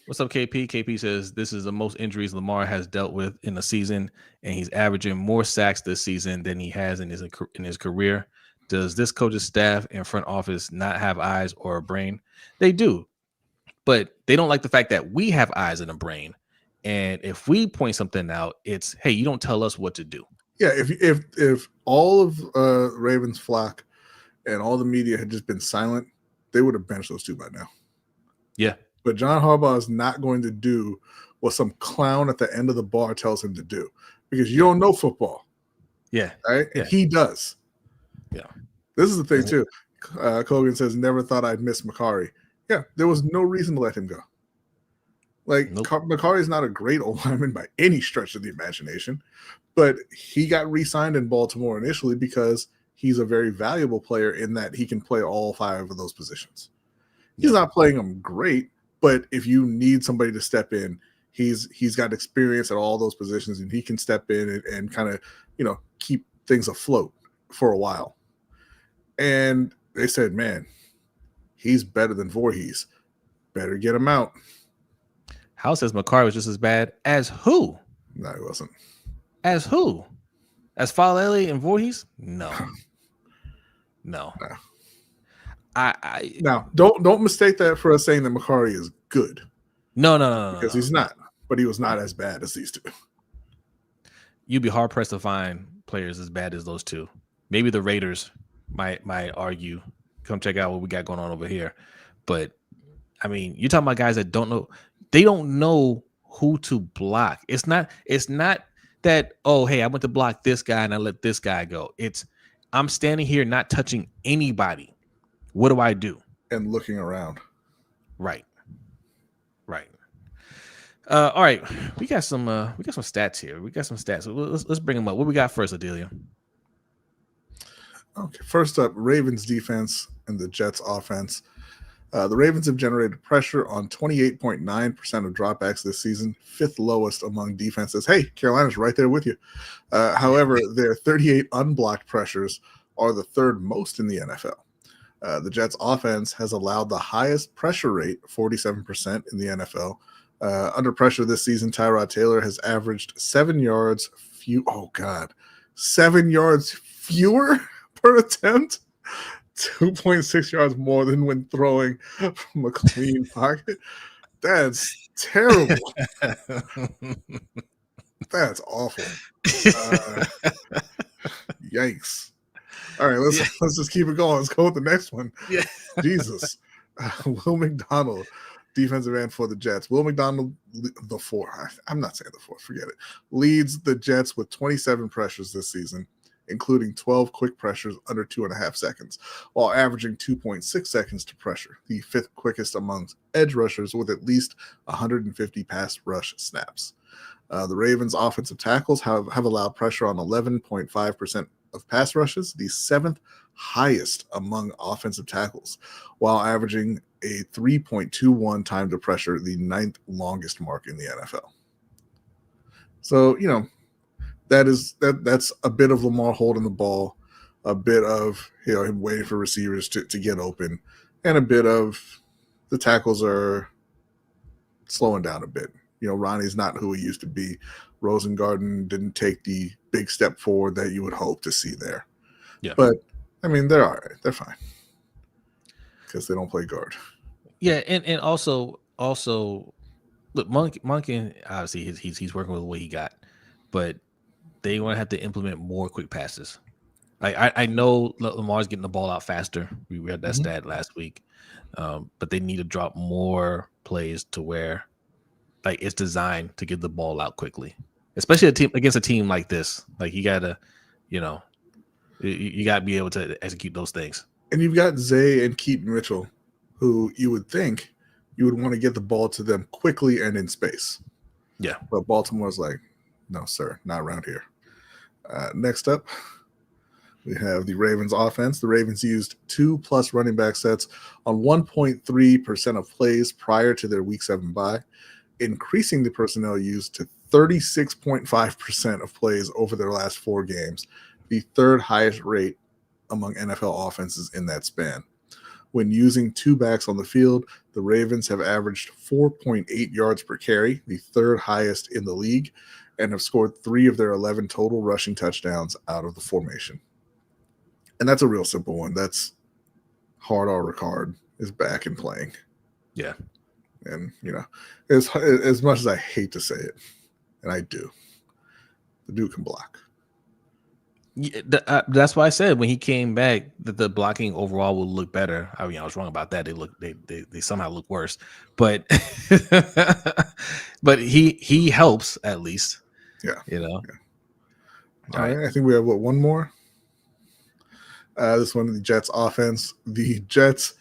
what's up, KP? KP says this is the most injuries Lamar has dealt with in the season, and he's averaging more sacks this season than he has in his career. Does this coach's staff and front office not have eyes or a brain? They do. But they don't like the fact that we have eyes and a brain. And if we point something out, it's, hey, you don't tell us what to do. Yeah, if all of Ravens flock and all the media had just been silent, they would have benched those two by now. Yeah. But John Harbaugh is not going to do what some clown at the end of the bar tells him to do, because you don't know football. Yeah. Right? Yeah. And he does. Yeah. This is the thing, too. Kogan says, never thought I'd miss Macari. Yeah, there was no reason to let him go. Like, Macari is not a great old lineman by any stretch of the imagination, but he got re-signed in Baltimore initially because he's a very valuable player in that he can play all 5 of those positions. He's not playing them great, but if you need somebody to step in, he's got experience at all those positions, and he can step in and kind of, keep things afloat for a while. And they said, man, he's better than Voorhees. Better get him out. House says Macari was just as bad as who? No, he wasn't. As who? As Falalele and Voorhees? No. I now don't mistake that for us saying that Macari is good. No. Because he's not. But he was not as bad as these two. You'd be hard pressed to find players as bad as those two. Maybe the Raiders might argue, come check out what we got going on over here. But I mean, you're talking about guys that don't know. They don't know who to block. It's not that, oh, hey, I went to block this guy and I let this guy go. It's I'm standing here not touching anybody. What do I do? And looking around. Right. All right. We got some stats here. We got some stats. Let's bring them up. What we got first, Adelia? Okay. First up, Ravens defense and the Jets offense. The Ravens have generated pressure on 28.9% of dropbacks this season, fifth lowest among defenses. Hey, Carolina's right there with you. However, their 38 unblocked pressures are the third most in the NFL. The Jets offense has allowed the highest pressure rate, 47% in the NFL. Under pressure this season, Tyrod Taylor has averaged 7 yards 7 yards fewer per attempt. 2.6 yards more than when throwing from a clean pocket. That's terrible. That's awful. Yikes. All right, let's just keep it going. Let's go with the next one. Yeah. Jesus. Will McDonald, defensive end for the Jets. Will McDonald, the fourth. I'm not saying the fourth. Forget it. Leads the Jets with 27 pressures this season, including 12 quick pressures under 2.5 seconds, while averaging 2.6 seconds to pressure, the fifth quickest amongst edge rushers with at least 150 pass rush snaps. The Ravens' offensive tackles have allowed pressure on 11.5% of pass rushes, the seventh highest among offensive tackles, while averaging a 3.21 time to pressure, the ninth longest mark in the NFL. So, that's a bit of Lamar holding the ball, a bit of him waiting for receivers to get open, and a bit of the tackles are slowing down a bit. Ronnie's not who he used to be. Rosengarten didn't take the big step forward that you would hope to see there. Yeah. But, they're all right. They're fine. Because they don't play guard. Yeah, and also look, Monken obviously he's working with what he got, but they want to have to implement more quick passes. I know Lamar's getting the ball out faster. We read that stat last week, but they need to drop more plays to where it's designed to get the ball out quickly, especially against a team like this. You gotta, you gotta be able to execute those things. And you've got Zay and Keaton Mitchell, who you would think you would want to get the ball to them quickly and in space. Yeah. But Baltimore's like, no, sir, not around here. Next up, we have the Ravens offense. The Ravens used 2+ running back sets on 1.3% of plays prior to their Week 7 bye, increasing the personnel used to 36.5% of plays over their last 4 games, the third highest rate among NFL offenses in that span. When using 2 backs on the field, the Ravens have averaged 4.8 yards per carry, the third highest in the league, and have scored 3 of their 11 total rushing touchdowns out of the formation. And that's a real simple one. That's Hard R. Ricard is back and playing. Yeah. And, as much as I hate to say it, and I do, the dude can block. Yeah, that's why I said when he came back that the blocking overall will look better. I was wrong about that. They somehow look worse, but but he helps at least. Yeah. Yeah. All right. I think we have one more. This one, the Jets offense. The Jets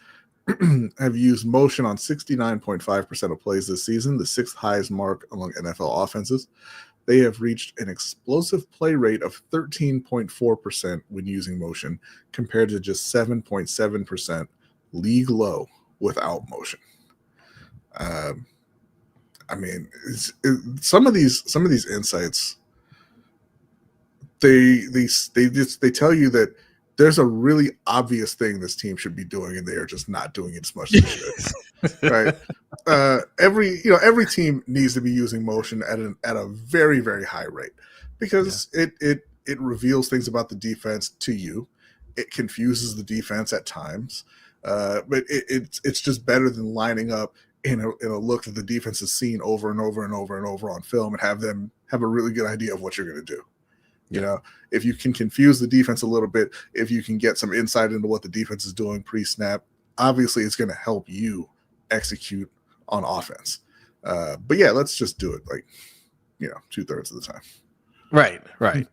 have used motion on 69.5% of plays this season, the 6th highest mark among NFL offenses. They have reached an explosive play rate of 13.4% when using motion, compared to just 7.7% league low without motion. Some of these insights, they tell you that there's a really obvious thing this team should be doing, and they are just not doing it as much as they should. Right? Every team needs to be using motion at a very, very high rate, because it reveals things about the defense to you. It confuses the defense at times, but it's just better than lining up in a look that the defense has seen over and over and over and over on film and have them have a really good idea of what you're going to do. You know, if you can confuse the defense a little bit, if you can get some insight into what the defense is doing pre-snap, obviously it's going to help you execute on offense. But yeah, let's just do it like, 2/3 of the time. Right.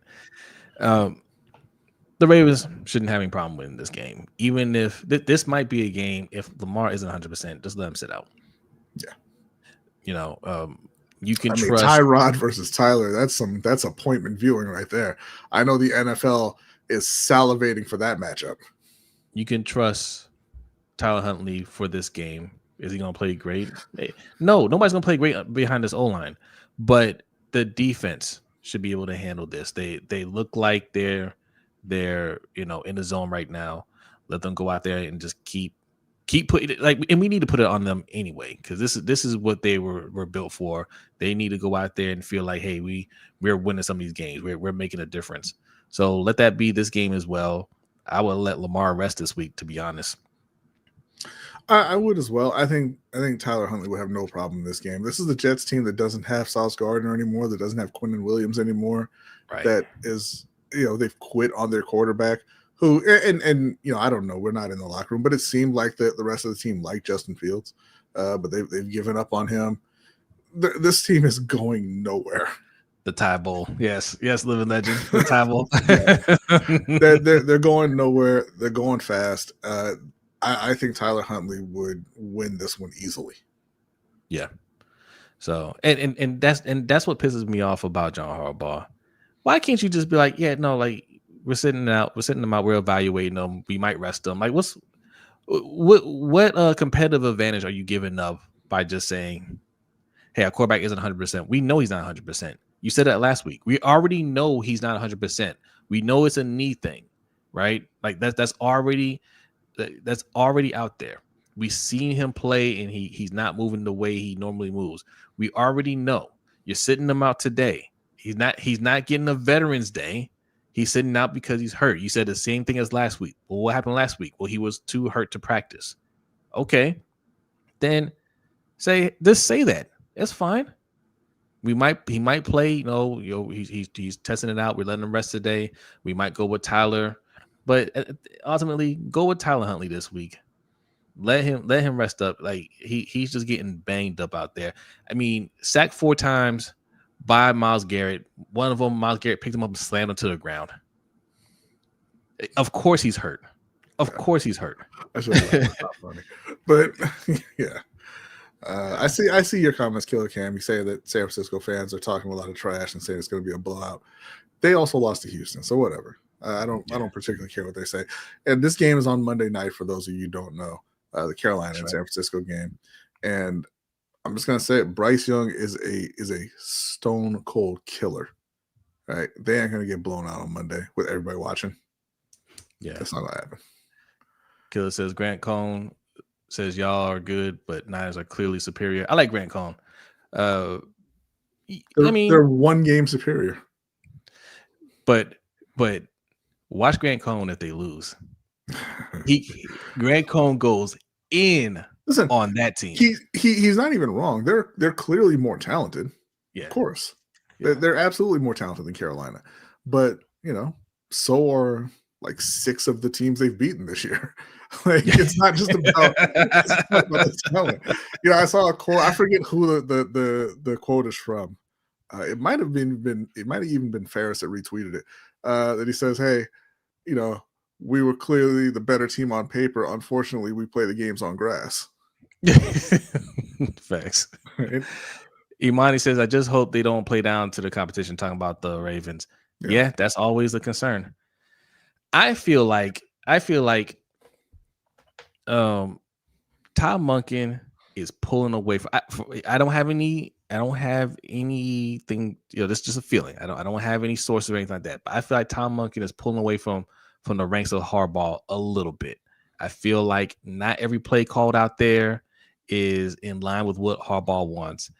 The Ravens shouldn't have any problem winning this game, even if this might be a game. If Lamar isn't 100%, just let him sit out. Yeah, you can trust Tyrod versus Tyler. That's appointment viewing right there. I know the NFL is salivating for that matchup. You can trust Tyler Huntley for this game. Is he going to play great? No, nobody's going to play great behind this O-line, but the defense should be able to handle this. They look like they're in the zone right now. Let them go out there and just keep putting it, and we need to put it on them anyway, because this is what they were built for. They need to go out there and feel like, hey, we're winning some of these games. We're making a difference. So let that be this game as well. I would let Lamar rest this week, to be honest. I would as well. I think Tyler Huntley would have no problem in this game. This is the Jets team that doesn't have Sauce Gardner anymore, that doesn't have Quinnen Williams anymore. Right. That is, they've quit on their quarterback. Who and I don't know. We're not in the locker room, but it seemed like the rest of the team liked Justin Fields, but they've given up on him. This team is going nowhere. The Tie Bowl, yes, living legend. The Tie Bowl. They're going nowhere. They're going fast. I think Tyler Huntley would win this one easily. Yeah. So and that's what pisses me off about John Harbaugh. Why can't you just be like, yeah, no, like we're sitting them out, we're evaluating them, we might rest them. Like what competitive advantage are you giving up by just saying, hey, our quarterback isn't 100%. We know he's not 100%. You said that last week. We already know he's not 100%. We know it's a knee thing, right? Like that's already out there. We've seen him play, and he's not moving the way he normally moves. We already know. You're sitting him out today. He's not getting a Veterans Day. He's sitting out because he's hurt. You said the same thing as last week. Well, what happened last week? Well, he was too hurt to practice. Okay, then say that. That's fine. He might play. He's testing it out. We're letting him rest today. We might go with Tyler, but ultimately go with Tyler Huntley this week. Let him rest up. Like he's just getting banged up out there. I mean, sacked 4 times by Myles Garrett. One of them, Myles Garrett picked him up and slammed him to the ground. Of course he's hurt. That's not funny. But yeah. I see your comments, Killer Cam. You say that San Francisco fans are talking a lot of trash and saying it's going to be a blowout. They also lost to Houston, so whatever. I don't particularly care what they say. And this game is on Monday night for those of you who don't know, the Carolina and San Francisco game. And I'm just going to say it, Bryce Young is a stone cold killer. Right? They ain't going to get blown out on Monday with everybody watching. Yeah. That's not going to happen. Killer says Grant Cohn says y'all are good, but Niners are clearly superior. I like Grant Cohn. They're one game superior. But watch Grant Cohn if they lose. Grant Cohn goes in on that team. He's not even wrong. They're clearly more talented. Yeah, of course. Yeah. They're absolutely more talented than Carolina. But so are like 6 of the teams they've beaten this year. Like it's not just about the talent. I saw a quote. I forget who the quote is from. It might have even been Ferris that retweeted it. That he says, "Hey, we were clearly the better team on paper. Unfortunately, we play the games on grass." Facts. Right? Imani says, "I just hope they don't play down to the competition." Talking about the Ravens. Yeah, that's always a concern. I feel like Tom Monken is pulling away from. I don't have anything. This is just a feeling. I don't have any sources or anything like that. But I feel like Tom Monken is pulling away from the ranks of Harbaugh a little bit. I feel like not every play called out there is in line with what Harbaugh wants.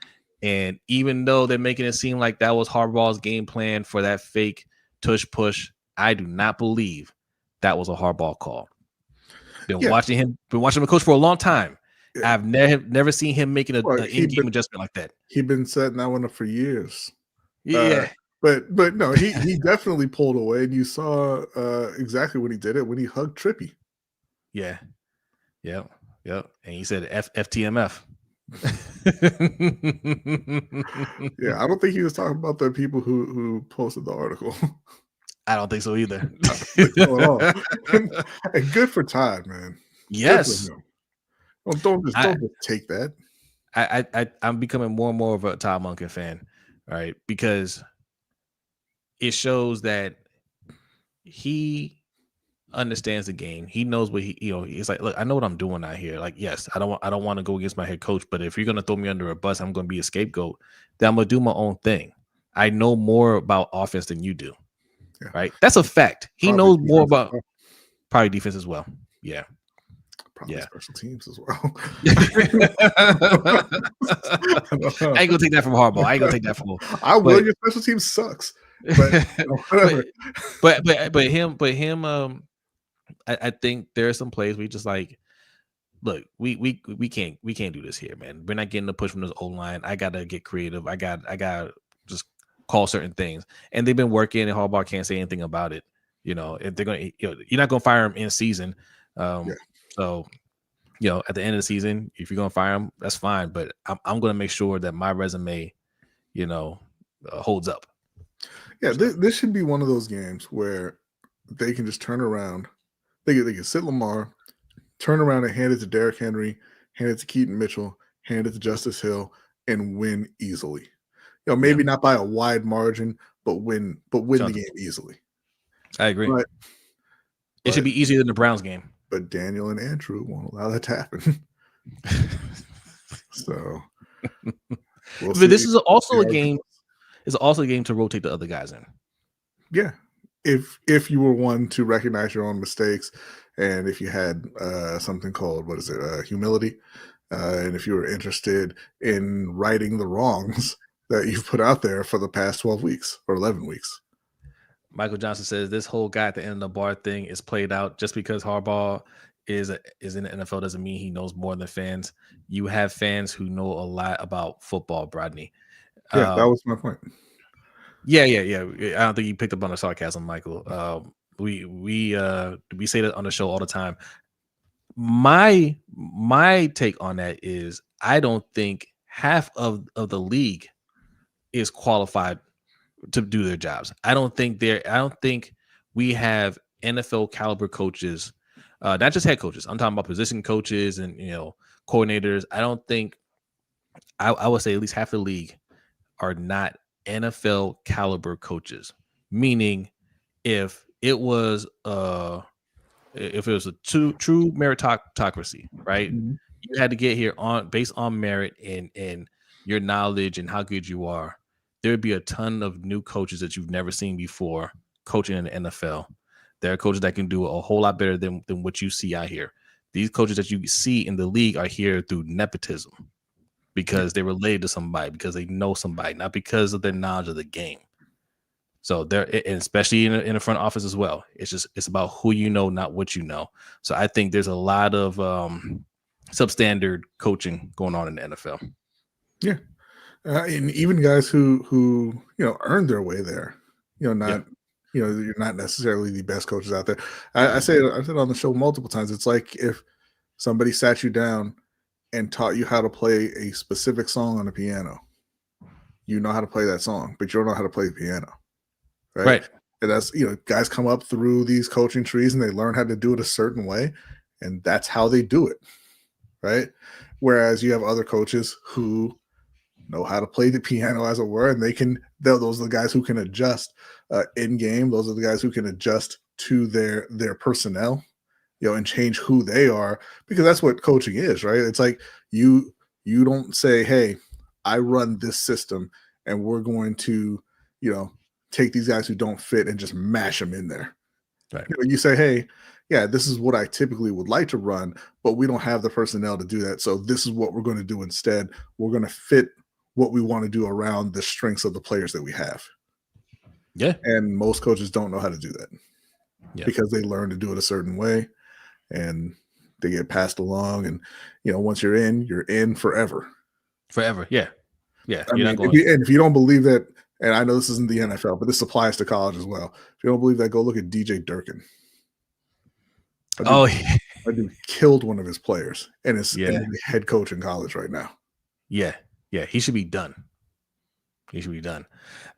And even though they're making it seem like that was Harbaugh's game plan for that fake tush push, I do not believe that was a Harbaugh call. Been watching him coach for a long time. Yeah. I've never seen him making an in-game adjustment like that. He'd been setting that one up for years. Yeah. But no, he definitely pulled away, and you saw exactly when he did it when he hugged Trippy. Yeah. Yep. And he said FTMF. Yeah, I don't think he was talking about the people who posted the article. I don't think so either. And good for Todd, man. Yes. Don't just take that. I'm becoming more and more of a Todd Monken fan, right? Because it shows that he understands the game. He knows what he's like, look, I know what I'm doing out here. Like, yes, I don't want to go against my head coach, but if you're gonna throw me under a bus, I'm gonna be a scapegoat, then I'm gonna do my own thing. I know more about offense than you do. Yeah. Right? That's a fact. He knows more about probably defense as well. Yeah. Probably special teams as well. I ain't gonna take that from Harbaugh. I will. Your special team sucks. But whatever. but him. I think there are some plays we just like. Look, we can't do this here, man. We're not getting the push from this O-line. I gotta get creative. I got just call certain things, and they've been working. And Harbaugh can't say anything about it. If they're going, you're not going to fire him in season. So, at the end of the season, if you're going to fire him, that's fine. But I'm going to make sure that my resume, holds up. Yeah, this should be one of those games where they can just turn around. They can sit Lamar, turn around and hand it to Derrick Henry, hand it to Keaton Mitchell, hand it to Justice Hill, and win easily. Maybe not by a wide margin, but win the game easily. I agree. But it should be easier than the Browns game. But Daniel and Andrew won't allow that to happen. So, but this is also a game. It's also a game to rotate the other guys in. Yeah, if you were one to recognize your own mistakes, and if you had something called humility, and if you were interested in righting the wrongs that you've put out there for the past 12 weeks or 11 weeks. Michael Johnson says this whole guy at the end of the bar thing is played out. Just because Harbaugh is in the NFL doesn't mean he knows more than fans. You have fans who know a lot about football, Brodny. Yeah, that was my point. Yeah. I don't think you picked up on the sarcasm, Michael. We say that on the show all the time. My take on that is I don't think half of the league is qualified to do their jobs. I don't think we have NFL caliber coaches, not just head coaches. I'm talking about position coaches and coordinators. I don't think I would say at least half the league are not NFL caliber coaches. Meaning, if it was a true meritocracy, right? Mm-hmm. You had to get here based on merit and your knowledge and how good you are. There would be a ton of new coaches that you've never seen before coaching in the NFL. There are coaches that can do a whole lot better than what you see out here. These coaches that you see in the league are here through nepotism because they're related to somebody, because they know somebody, not because of their knowledge of the game. So and especially in the front office as well. It's about who you know, not what you know. So I think there's a lot of substandard coaching going on in the NFL. Yeah. And even guys who earned their way there, you're not necessarily the best coaches out there. I said on the show multiple times. It's like if somebody sat you down and taught you how to play a specific song on the piano. You know how to play that song, but you don't know how to play the piano, right? And that's guys come up through these coaching trees and they learn how to do it a certain way, and that's how they do it, right? Whereas you have other coaches who know how to play the piano, as it were, and those are the guys who can adjust in game. Those are the guys who can adjust to their personnel, and change who they are, because that's what coaching is, right? It's like you don't say, hey, I run this system and we're going to take these guys who don't fit and just mash them in there. Right. You say, hey, yeah, this is what I typically would like to run, but we don't have the personnel to do that, so this is what we're going to do instead. We're going to fit what we want to do around the strengths of the players that we have. Yeah. And most coaches don't know how to do that because they learn to do it a certain way and they get passed along. And, once you're in forever. Forever. Yeah. Yeah. If you don't believe that and I know this isn't the NFL, but this applies to college as well. If you don't believe that, go look at DJ Durkin. That dude killed one of his players and is the head coach in college right now. Yeah. He should be done.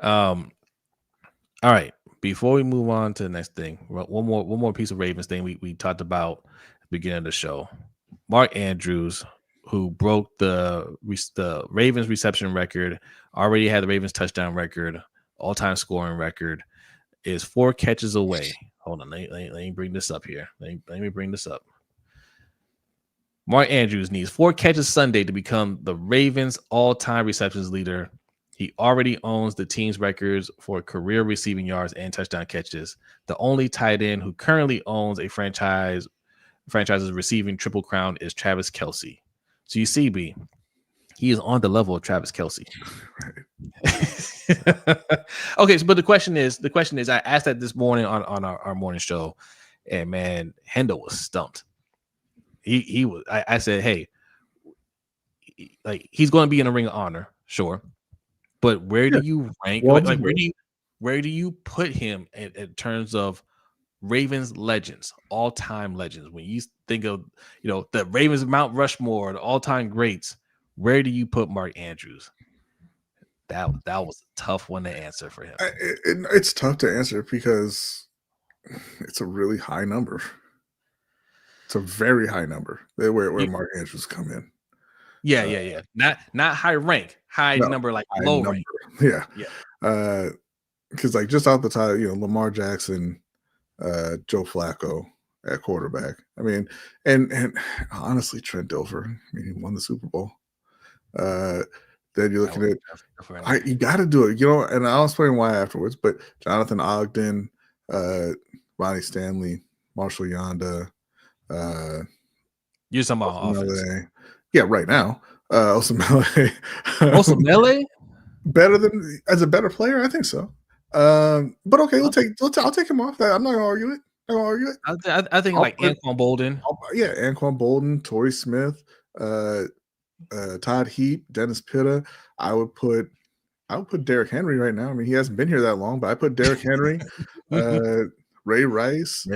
All right. Before we move on to the next thing, one more piece of Ravens thing we talked about at the beginning of the show. Mark Andrews, who broke the Ravens reception record, already had the Ravens touchdown record, all-time scoring record, is 4 catches away. Hold on, let me bring this up here. Let me bring this up. Mark Andrews needs 4 catches Sunday to become the Ravens all-time receptions leader. He already owns the team's records for career receiving yards and touchdown catches. The only tight end who currently owns a franchise's receiving triple crown is Travis Kelce. So you see, B, he is on the level of Travis Kelce. Okay, but the question is, I asked that this morning on our morning show, and man, Hendo was stumped. He was. I said, hey, like he's going to be in a ring of honor, sure, but where do you rank? Like where do you put him in terms of Ravens legends, all-time legends? When you think of the Ravens Mount Rushmore, the all-time greats, where do you put Mark Andrews? That was a tough one to answer for him. It's tough to answer because it's a really high number. It's a very high number where Mark Andrews come in. Yeah. Not high rank, number, like high low rank. Yeah. Because like just off the top, Lamar Jackson, Joe Flacco at quarterback. I mean, and honestly, Trent Dilfer. I mean, he won the Super Bowl. Then you're looking at you got to do it, and I'll explain why afterwards. But Jonathan Ogden, Ronnie Stanley, Marshall Yanda. You're talking about offense. Yeah, right now. Osamele. Osamele? As a better player, I think so. But okay, I'll take him off. I'm not gonna argue it. I think Anquan Bolden. Anquan Bolden, Torrey Smith, Todd Heap, Dennis Pitta. I would put Derrick Henry right now. I mean, he hasn't been here that long, but I put Derrick Henry, Ray Rice,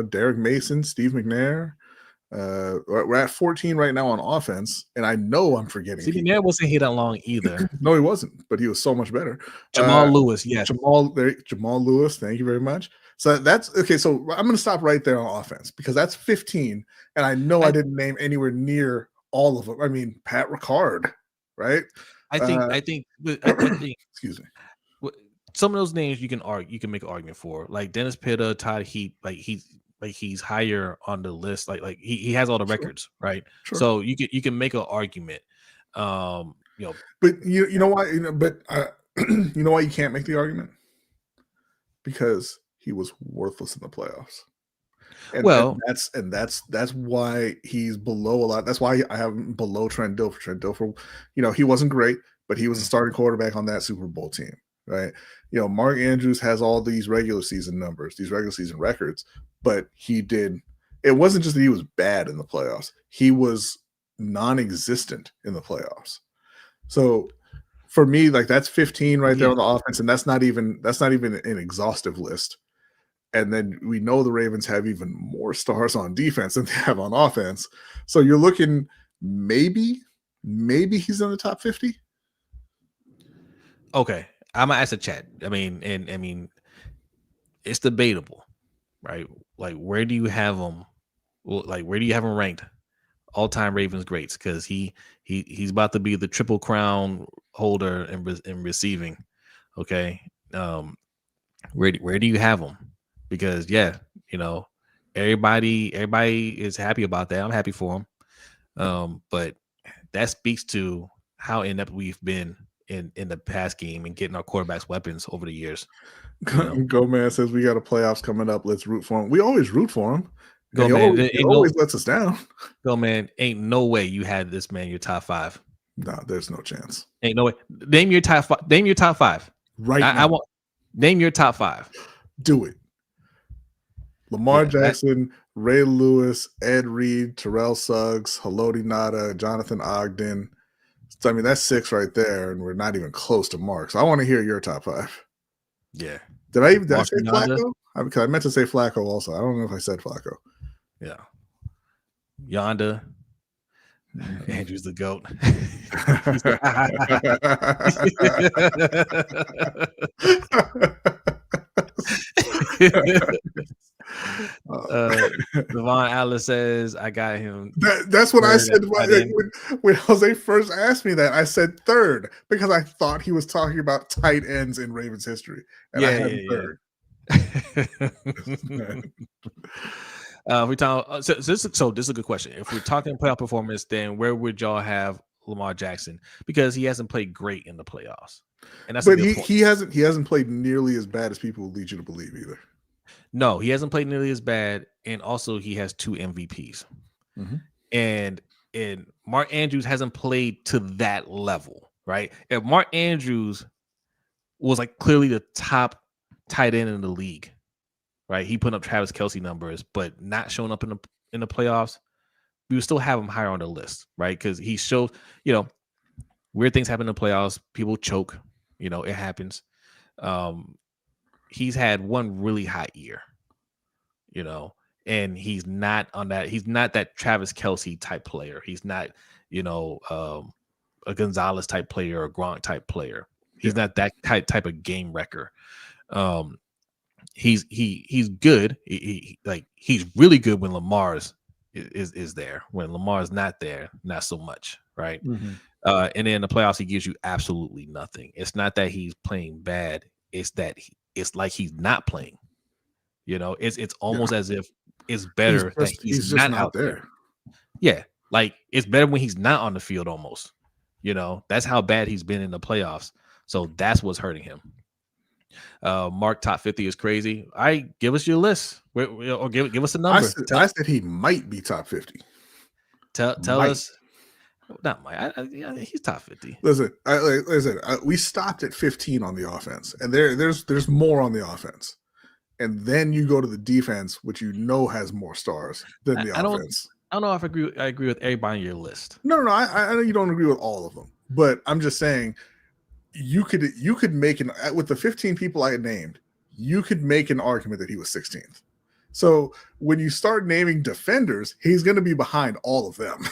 Derek Mason, Steve McNair. We're at 14 right now on offense, and I know I'm forgetting. Steve McNair wasn't here that long either. No, he wasn't, but he was so much better. Jamal Lewis, yes. Jamal Lewis, thank you very much. So that's okay. So I'm going to stop right there on offense because that's 15, and I know I didn't name anywhere near all of them. I mean, Pat Ricard, right? I think. Excuse me. Some of those names you can make an argument for, like Dennis Pitta, Todd Heap, he's higher on the list. Like he has all the records, right? Sure. So you can make an argument. But you know why? You know why you can't make the argument? Because he was worthless in the playoffs. And that's why he's below a lot. That's why I have him below Trent Dilfer. Trent Dilfer, he wasn't great, but he was a starting quarterback on that Super Bowl team, right? Mark Andrews has all these regular season numbers, these regular season records, but it wasn't just that he was bad in the playoffs. He was non-existent in the playoffs. So for me, like that's 15 right there on the offense, and that's not even an exhaustive list. And then we know the Ravens have even more stars on defense than they have on offense. So you're looking maybe he's in the top 50. Okay. I'm gonna ask the chat. I mean, it's debatable, right? Like, where do you have him? Like, where do you have him ranked? All-time Ravens greats, because he's about to be the triple crown holder in receiving. Okay, where do you have him? Because everybody is happy about that. I'm happy for him. But that speaks to how inept we've been in the pass game and getting our quarterbacks weapons over the years. Go Man says we got a playoffs coming up. Let's root for him. We always root for him. Go Man, he always lets us down. Go Man, ain't no way you had this man your top 5. No, there's no chance. Ain't no way. Name your top 5. Name your top 5. Right now. I want name your top 5. Do it. Lamar Jackson, Ray Lewis, Ed Reed, Terrell Suggs, Haloti Ngata, Jonathan Ogden, So I mean, that's 6 right there, and we're not even close to Mark. So I want to hear your top 5. Yeah. Did I say Yonda? Flacco? Because I meant to say Flacco also. I don't know if I said Flacco. Yeah. Yonda. Andrew's the GOAT. Devon Alice says, I got him. That's what I said when Jose first asked me that. I said third because I thought he was talking about tight ends in Ravens history. And I had third. We talk, so this is a good question. If we're talking playoff performance, then where would y'all have Lamar Jackson? Because he hasn't played great in the playoffs, and that's he hasn't played nearly as bad as people would lead you to believe either. No, he hasn't played nearly as bad, and also he has 2 MVPs, and Mark Andrews hasn't played to that level, right? If Mark Andrews was like clearly the top tight end in the league, right? He put up Travis Kelce numbers, but not showing up in the playoffs, we would still have him higher on the list, right? Because he showed, weird things happen in the playoffs. People choke, it happens. He's had one really hot year, and he's not on that. He's not that Travis Kelce type player. He's not, a Gonzalez type player or Gronk type player. He's not that type of game wrecker. He's good. He's really good when Lamar's is there. When Lamar's not there, not so much, right? And then in the playoffs, he gives you absolutely nothing. It's not that he's playing bad. It's that it's like he's not playing. It's almost as if it's better that he's not out there. Yeah, like it's better when he's not on the field. Almost, that's how bad he's been in the playoffs. So that's what's hurting him. Mark top 50 is crazy. Give us your list, or give us a number. I said he might be top 50. Tell us. Not Mike. He's top 50. Listen. We stopped at 15 on the offense, and there's more on the offense, and then you go to the defense, which has more stars than the offense. I don't know if I agree with everybody on your list. No. I know you don't agree with all of them, but I'm just saying. You could make with the 15 people I had named, you could make an argument that he was 16th. So when you start naming defenders, he's going to be behind all of them,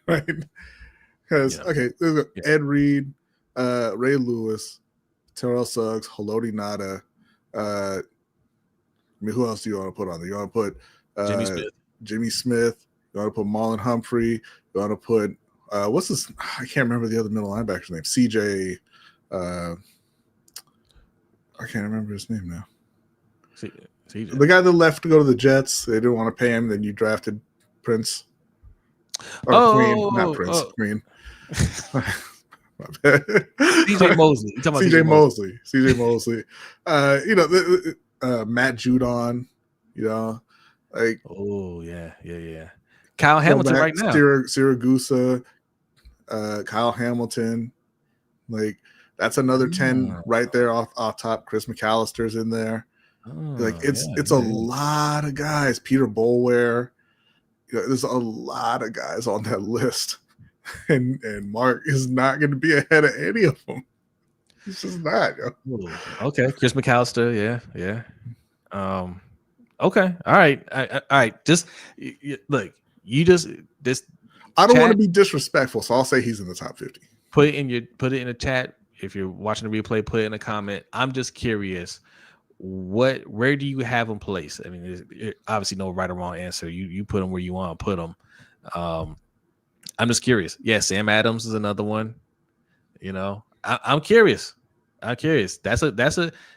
right? Because there's Ed Reed, Ray Lewis, Terrell Suggs, Haloti Ngata. Who else do you want to put on there? You want to put Jimmy Smith. You want to put Marlon Humphrey. You want to put what's this? I can't remember the other middle linebacker's name. CJ. I can't remember his name now. The guy that left to go to the Jets, they didn't want to pay him. Then you drafted Prince. Queen, not Prince. Queen. CJ Mosley. CJ Mosley. CJ Mosley. Matt Judon. Yeah. Kyle Hamilton right now. Siragusa. Kyle Hamilton. That's another 10 right there off top. Chris McAllister's in there. It's a lot of guys. Peter Boulware. There's a lot of guys on that list, and Mark is not going to be ahead of any of them. He's just not. Okay, Chris McAllister. Yeah. Okay. All right. Just look. I don't want to be disrespectful, so I'll say he's in the top 50. Put it in the chat. If you're watching the replay, put it in a comment. I'm just curious, where do you have him placed? I mean, there's obviously no right or wrong answer. You put him where you want to put him. I'm just curious. Yeah, Sam Adams is another one. I'm curious. This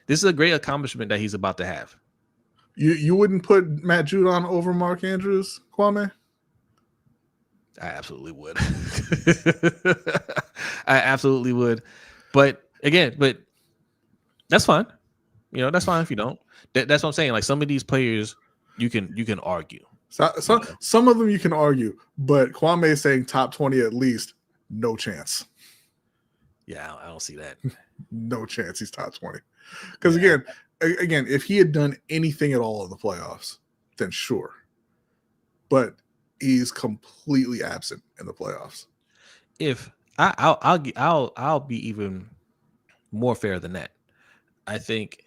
is a great accomplishment that he's about to have. You wouldn't put Matt Judon over Mark Andrews, Kwame? I absolutely would. I absolutely would. But that's fine. That's fine if you don't. That's what I'm saying. Like some of these players, you can argue. Some of them you can argue, but Kwame is saying top 20 at least. No chance. Yeah, I don't see that. No chance he's top 20. Because again, if he had done anything at all in the playoffs, then sure. But he's completely absent in the playoffs. If I'll be even more fair than that. I think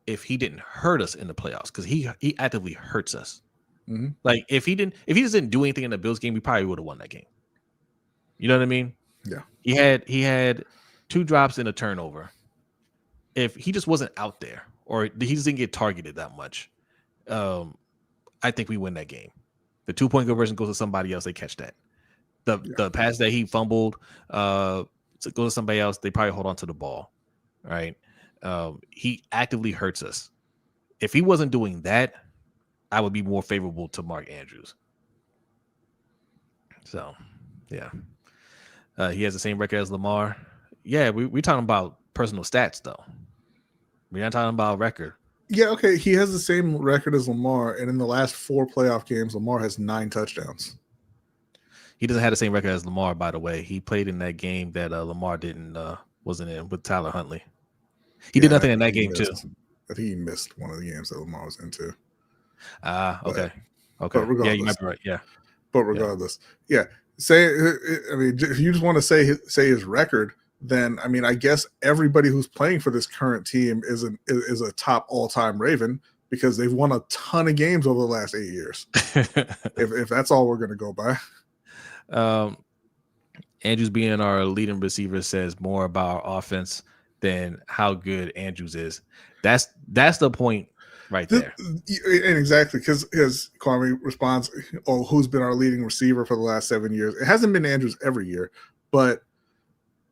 if he didn't hurt us in the playoffs, because he actively hurts us. Mm-hmm. Like if he just didn't do anything in the Bills game, we probably would have won that game. You know what I mean? Yeah. He had 2 drops and a turnover. If he just wasn't out there, or he just didn't get targeted that much, I think we win that game. The 2-point conversion goes to somebody else. They catch that. The pass that he fumbled goes to somebody else. They probably hold on to the ball. Right? He actively hurts us. If he wasn't doing that, I would be more favorable to Mark Andrews. So, yeah. He has the same record as Lamar. Yeah, we're talking about personal stats, though. We're not talking about record. Yeah, okay. He has the same record as Lamar, and in the last 4 playoff games, Lamar has 9 touchdowns. He doesn't have the same record as Lamar, by the way. He played in that game that Lamar wasn't in with Tyler Huntley. He did nothing in that game, too. I think he missed one of the games that Lamar was into. Okay. But regardless, yeah, you might be right. Yeah. But regardless, if you just want to say his record, then I mean, I guess everybody who's playing for this current team is a top all-time Raven because they've won a ton of games over the last 8 years. if that's all we're going to go by. Andrews being our leading receiver says more about our offense than how good Andrews is. That's the point right there. And exactly, because Kwame responds, "Oh, who's been our leading receiver for the last 7 years?" It hasn't been Andrews every year, but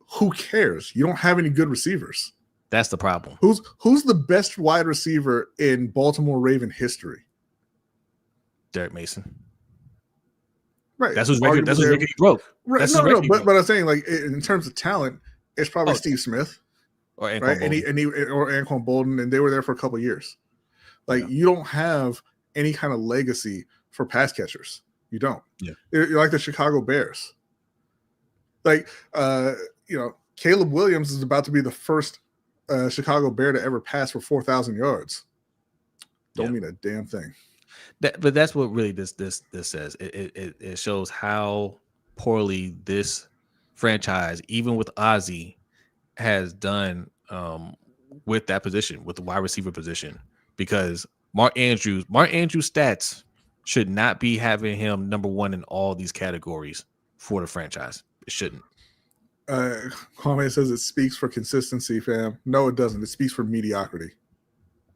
who cares? You don't have any good receivers. That's the problem. Who's the best wide receiver in Baltimore Raven history? Derek Mason. Right. That's whose record he broke. Right. No. But I'm saying, like, in terms of talent, it's probably Steve Smith, or Anquan right? Bolden. Or Anquan Bolden, and they were there for a couple of years. Like, you don't have any kind of legacy for pass catchers. You don't. Yeah. You're like the Chicago Bears. Like, Caleb Williams is about to be the first Chicago Bear to ever pass for 4,000 yards. Don't mean a damn thing. But that's what really this says. It shows how poorly this franchise, even with Ozzie, has done with that position, with the wide receiver position. Because Mark Andrews' stats should not be having him number 1 in all these categories for the franchise. It shouldn't. Kwame says it speaks for consistency, fam. No, it doesn't. It speaks for mediocrity.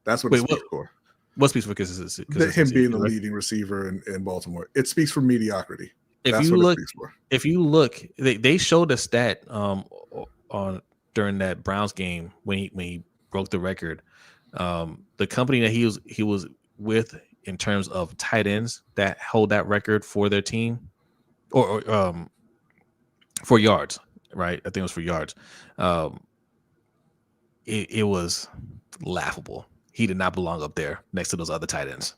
That's what it speaks for. What speaks for consistency? Him being the leading receiver in Baltimore. It speaks for mediocrity. That's what it speaks for. If you look, they showed a stat on during that Browns game when he broke the record. The company that he was with in terms of tight ends that hold that record for their team, or for yards, right? I think it was for yards. It was laughable. He did not belong up there next to those other tight ends,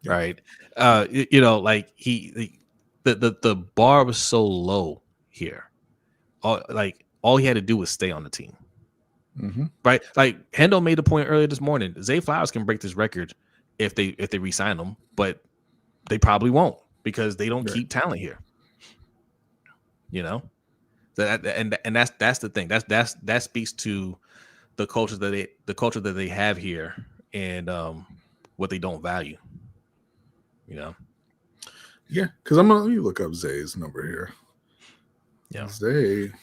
right? Like the bar was so low here. All he had to do was stay on the team. Mm-hmm. Right, like Hendo made the point earlier this morning. Zay Flowers can break this record if they re-sign him, but they probably won't because they don't keep talent here. That's the thing. That speaks to the culture that they have here and what they don't value. Yeah, because let me look up Zay's number here. Yeah, Zay.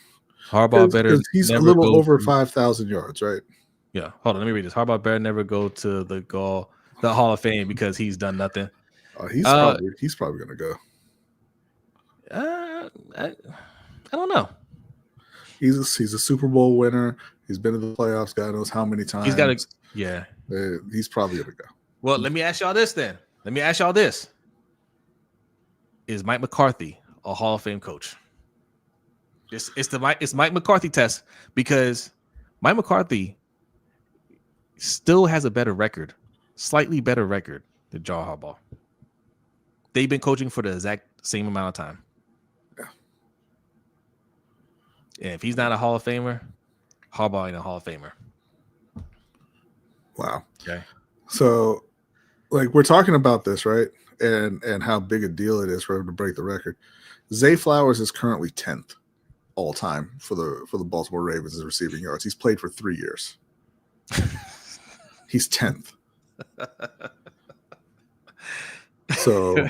Harbaugh better. He's a little over 5,000 yards, right? Yeah. Hold on, let me read this. Harbaugh better never go to the Hall of Fame because he's done nothing. He's probably gonna go. I don't know. He's a Super Bowl winner. He's been to the playoffs. God knows how many times. He's got to. Yeah. He's probably gonna go. Well, let me ask y'all this then. Is Mike McCarthy a Hall of Fame coach? It's Mike McCarthy test because Mike McCarthy still has a better record, slightly better record than John Harbaugh. They've been coaching for the exact same amount of time. Yeah. And if he's not a Hall of Famer, Harbaugh ain't a Hall of Famer. Wow. Okay. So, like, we're talking about this, right? And how big a deal it is for him to break the record. Zay Flowers is currently 10th. all time for the Baltimore Ravens in receiving yards. He's played for 3 years. He's 10th. So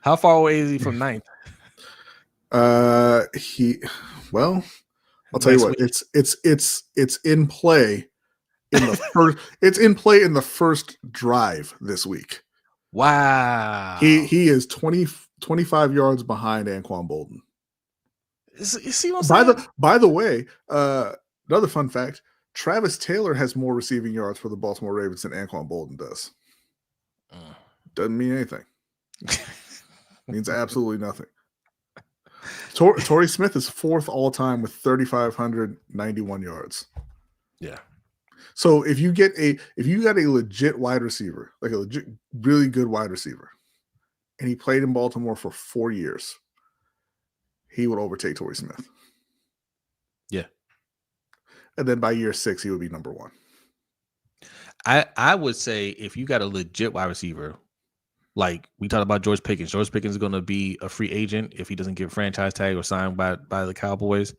how far away is he from 9th? I'll tell you what, week. it's in play in the first it's in play in the first drive this week. Wow. He is 25 yards behind Anquan Bolden. See what I'm saying? By the way, another fun fact, Travis Taylor has more receiving yards for the Baltimore Ravens than Anquan Bolden does. Doesn't mean anything. Means absolutely nothing. Torrey Smith is 4th all time with 3,591 yards. Yeah. So if you got a legit wide receiver, like a legit really good wide receiver, and he played in Baltimore for 4 years, he would overtake Torrey Smith. Yeah. And then by year 6, he would be number 1. I would say if you got a legit wide receiver, like we talked about George Pickens. George Pickens is going to be a free agent if he doesn't get franchise tag or signed by the Cowboys.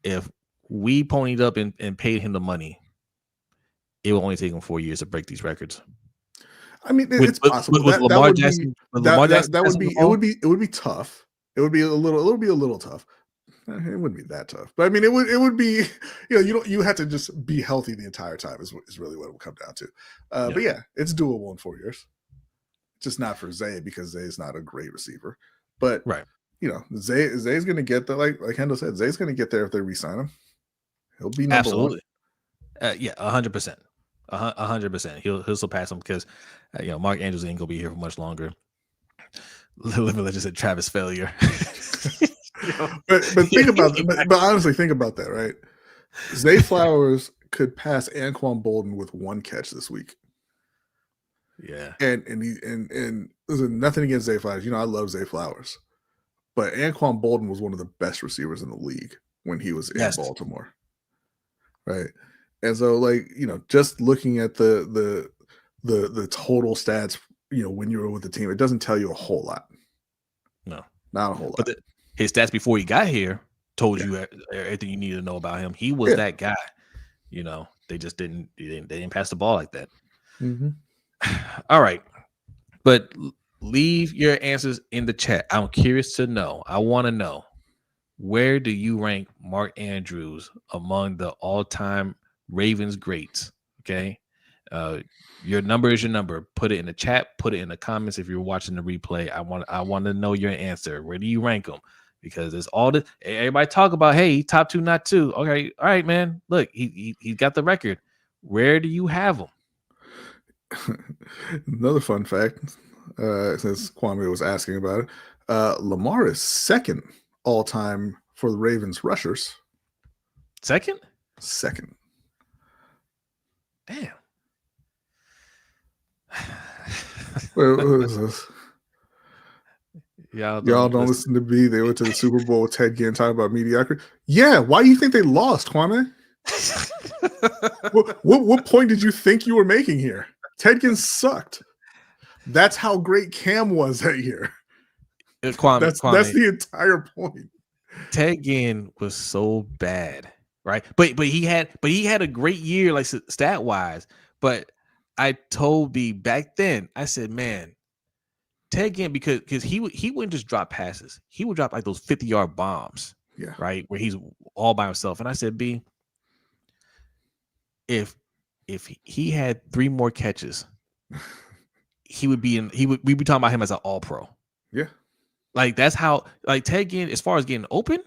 If we ponied up and paid him the money, it will only take him 4 years to break these records. I mean, it's possible. With Lamar Jackson, it would be tough. It would be a little tough. It wouldn't be that tough, but I mean, it would be. You have to just be healthy the entire time is really what it would come down to. But yeah, it's doable in 4 years. Just not for Zay because Zay is not a great receiver. But right, Zay's going to get there. Like Hendel said, Zay's going to get there if they re-sign him. He'll be number absolutely. 1. 100%. 100%. He'll surpass him because Mark Andrews ain't gonna be here for much longer. Literally just said Travis failure. But think about but honestly think about that, right? Zay Flowers could pass Anquan Bolden with 1 catch this week. Yeah. And there's nothing against Zay Flowers. I love Zay Flowers. But Anquan Bolden was one of the best receivers in the league when he was in Baltimore. Right. And so just looking at the total stats, when you were with the team, it doesn't tell you a whole lot. No. Not a whole lot. But his stats before he got here told you everything you needed to know about him. He was that guy. They just didn't pass the ball like that. Mm-hmm. All right. But leave your answers in the chat. I'm curious to know. I want to know, where do you rank Mark Andrews among the all-time Ravens greats? Okay. Your number is your number. Put it in the chat. Put it in the comments if you're watching the replay. I want to know your answer. Where do you rank them? Because there's all this. Everybody talk about, hey, top 2, not 2. Okay, all right, man. Look, he got the record. Where do you have him? Another fun fact, since Kwame was asking about it, Lamar is 2nd all time for the Ravens rushers. 2nd? 2nd. Damn. What is this? Y'all don't listen to me. They went to the Super Bowl with Ted Ginn talking about mediocrity. Yeah, why do you think they lost, Kwame? what point did you think you were making here? Ted Ginn sucked. That's how great Cam was that year. Kwame, that's the entire point. Ted Ginn was so bad, right? But he had a great year, like stat wise. But I told B back then, I said, man, Ted Ginn, because he wouldn't just drop passes. He would drop like those 50-yard bombs. Yeah. Right. Where he's all by himself. And I said, B, if he had 3 more catches, we'd be talking about him as an all-pro. Yeah. Like that's how Ted Ginn, as far as getting open,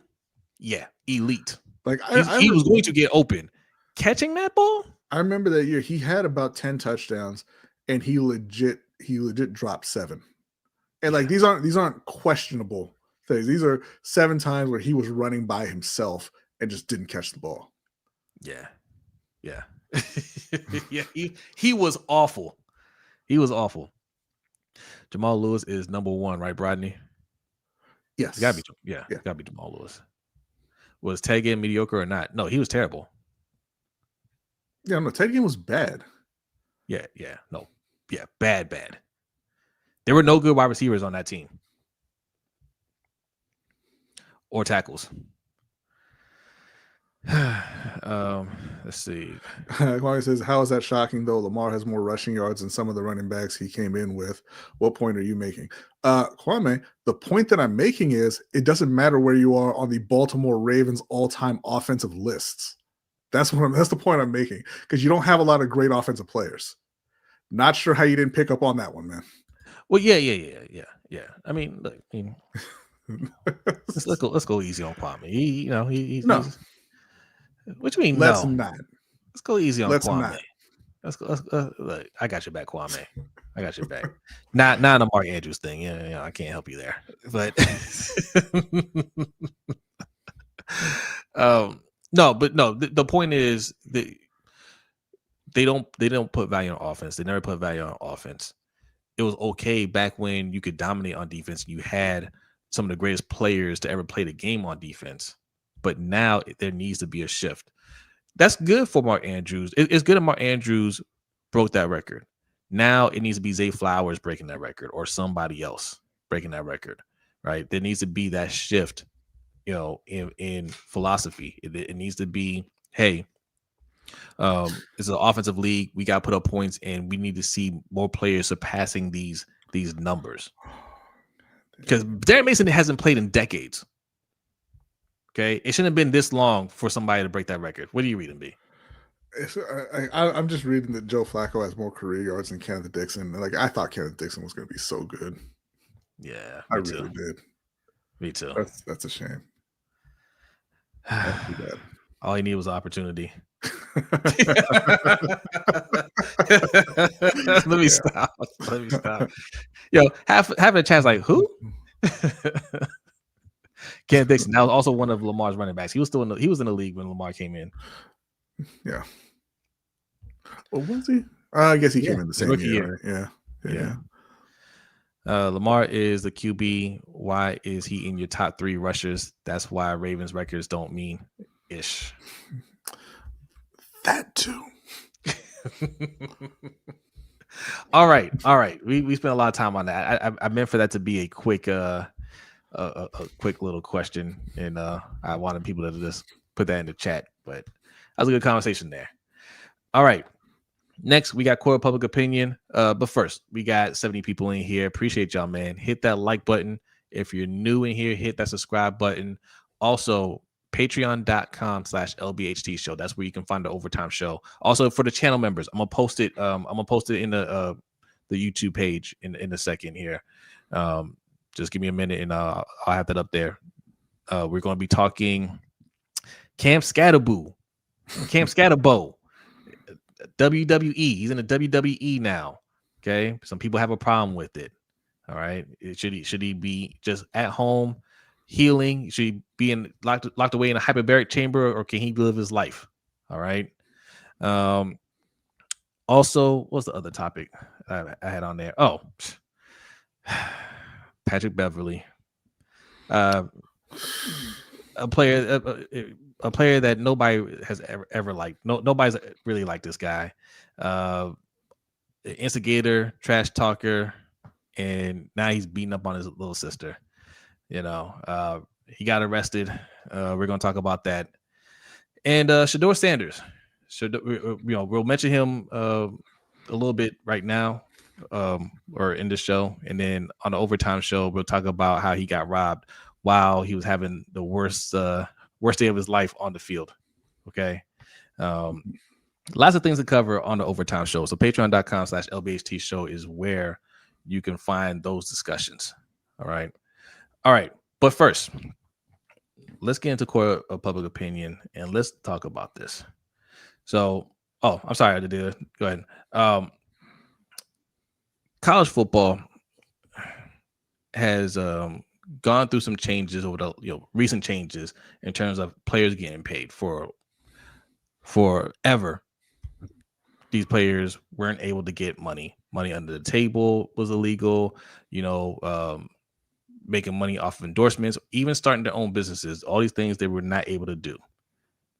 yeah, elite. Like he was going to get open. Catching that ball? I remember that year he had about 10 touchdowns and he legit dropped 7. And like these aren't questionable things. These are 7 times where he was running by himself and just didn't catch the ball. Yeah. Yeah. Yeah, he was awful. He was awful. Jamal Lewis is number 1, right, Brodny? Yes. Gotta be Jamal Lewis. Was Ted Ginn mediocre or not? No, he was terrible. Yeah, no, Ted Ginn was bad. Yeah, no. Yeah, bad. There were no good wide receivers on that team. Or tackles. Let's see. Kwame says, how is that shocking though? Lamar has more rushing yards than some of the running backs he came in with. What point are you making? Kwame, the point that I'm making is it doesn't matter where you are on the Baltimore Ravens all-time offensive lists. That's the point I'm making, because you don't have a lot of great offensive players. Not sure how you didn't pick up on that one, man. Well, yeah. I mean, look, let's go easy on Kwame. He's what you mean? Let's no, not. Let's go easy on Let's Kwame. not. Let's go. Look, I got your back, Kwame. I got your back. Not the Mark Andrews thing. Yeah, I can't help you there. But no. The point is that they don't put value on offense. They never put value on offense. It was okay back when you could dominate on defense. You had some of the greatest players to ever play the game on defense. But now there needs to be a shift. That's good for Mark Andrews. It's good that Mark Andrews broke that record. Now it needs to be Zay Flowers breaking that record or somebody else breaking that record, right? There needs to be that shift, in philosophy. It needs to be, hey, it's an offensive league. We got to put up points, and we need to see more players surpassing these numbers. Because Derek Mason hasn't played in decades. Okay, it shouldn't have been this long for somebody to break that record. What are you reading, B? I'm just reading that Joe Flacco has more career yards than Kenneth Dixon. Like, I thought Kenneth Dixon was going to be so good. Yeah, I really did. Me too. That's a shame. That's too bad. All he needed was opportunity. Let me stop. Yo, having a chance like who? Kenneth Dixon. That was also one of Lamar's running backs. He was in the league when Lamar came in. Yeah. Well, was he? I guess he came in the same year. Right? Yeah. Lamar is the QB. Why is he in your top 3 rushers? That's why Ravens records don't mean ish. That too. All right. We spent a lot of time on that. I meant for that to be a quick a quick little question, and I wanted people to just put that in the chat, but that was a good conversation there. All right. Next, we got Core Public Opinion. But first, we got 70 people in here. Appreciate y'all, man. Hit that like button. If you're new in here, hit that subscribe button. Also, patreon.com/LBHT Show. That's where you can find the overtime show. Also, for the channel members, I'm gonna post it. I'm gonna post it in the YouTube page in a second here. Just give me a minute, and I'll have that up there. We're gonna be talking Cam Scatterbo. WWE. He's in the WWE now. Okay. Some people have a problem with it. All right. Should he be just at home healing? Should he be locked away in a hyperbaric chamber, or can he live his life? All right. Also, what's the other topic I had on there? Oh, Patrick Beverly. A player that nobody has ever liked. Nobody's really liked this guy. Instigator, trash talker, and now he's beating up on his little sister. He got arrested. We're gonna talk about that. And Shedeur Sanders. We'll mention him a little bit right now, or in the show, and then on the overtime show, we'll talk about how he got robbed while he was having the worst day of his life on the field. Okay. Lots of things to cover on the overtime show. So patreon.com/LBHT Show is where you can find those discussions. All right. But first, let's get into Core of Public Opinion and let's talk about this. So, I'm sorry, I did it. Go ahead. College football has gone through some changes over the recent changes in terms of players getting paid. Forever, these players weren't able to get money under the table was illegal. Making money off of endorsements, even starting their own businesses, all these things they were not able to do,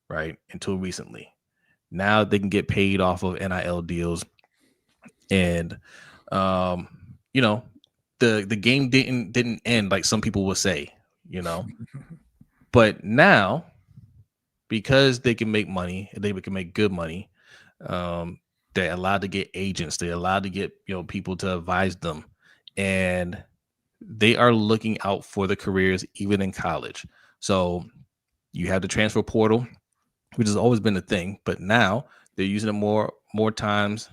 right, until recently. Now they can get paid off of NIL deals, and the game didn't end like some people will say, but now because they can make money, they can make good money. They're allowed to get agents. They're allowed to get people to advise them, and they are looking out for the careers even in college. So you have the transfer portal, which has always been a thing, but now they're using it more times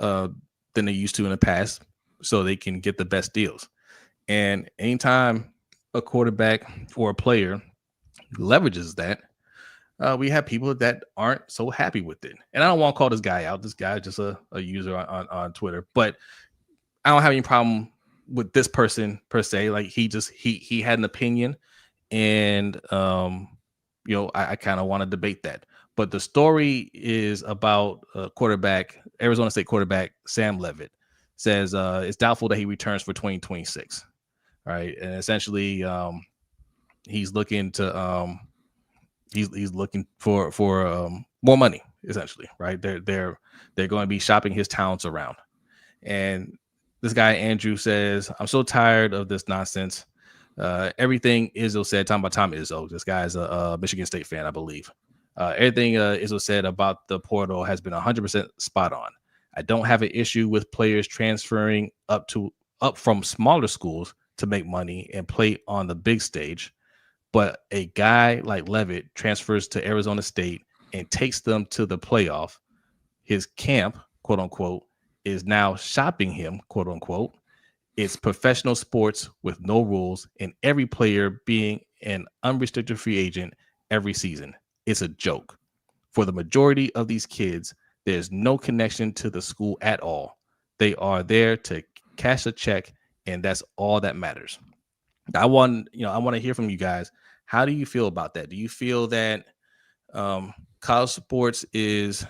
than they used to in the past, so they can get the best deals. And anytime a quarterback or a player leverages that, we have people that aren't so happy with it. And I don't want to call this guy out. This guy is just a user on Twitter, but I don't have any problem with this person per se. Like he had an opinion, and I kind of want to debate that. But the story is about Arizona State quarterback Sam Leavitt says it's doubtful that he returns for 2026. Right, and essentially, he's looking to he's looking for more money. Essentially, right? They're going to be shopping his talents around, and this guy Andrew says, "I'm so tired of this nonsense. Everything Izzo said, talking about Tom Izzo. This guy's a Michigan State fan, I believe. Everything Izzo said about the portal has been 100% spot on. I don't have an issue with players transferring up from smaller schools to make money and play on the big stage, but a guy like Leavitt transfers to Arizona State and takes them to the playoff. His camp, quote unquote, is now shopping him, quote unquote. It's professional sports with no rules and every player being an unrestricted free agent every season. It's a joke. For the majority of these kids, there's no connection to the school at all. They are there to cash a check, and that's all that matters." I want to hear from you guys. How do you feel about that? Do you feel that college sports is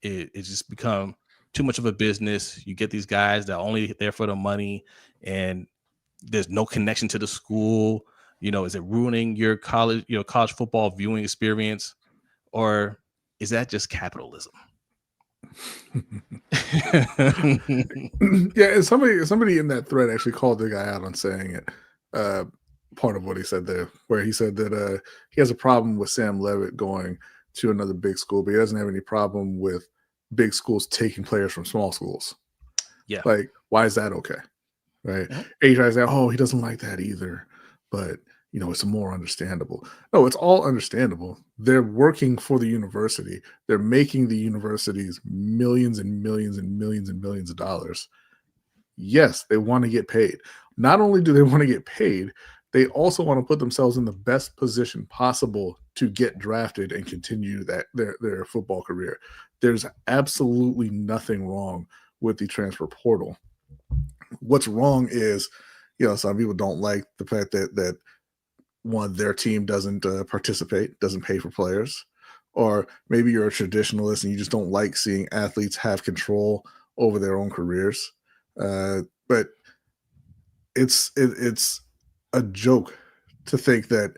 just become too much of a business? You get these guys that are only there for the money, and there's no connection to the school. Is it ruining your college football viewing experience, or is that just capitalism? Yeah, and somebody in that thread actually called the guy out on saying it. Part of what he said there, where he said that he has a problem with Sam Leavitt going to another big school, but he doesn't have any problem with big schools taking players from small schools. Yeah. Like, why is that okay? Right. Mm-hmm. And he tries to say, oh, he doesn't like that either. But, it's more understandable. No, it's all understandable. They're working for the university. They're making the universities millions and millions and millions and millions of dollars. Yes, they want to get paid. Not only do they want to get paid, they also want to put themselves in the best position possible to get drafted and continue their football career. There's absolutely nothing wrong with the transfer portal. What's wrong is, some people don't like the fact that one, their team doesn't participate, doesn't pay for players, or maybe you're a traditionalist and you just don't like seeing athletes have control over their own careers. But it's a joke to think that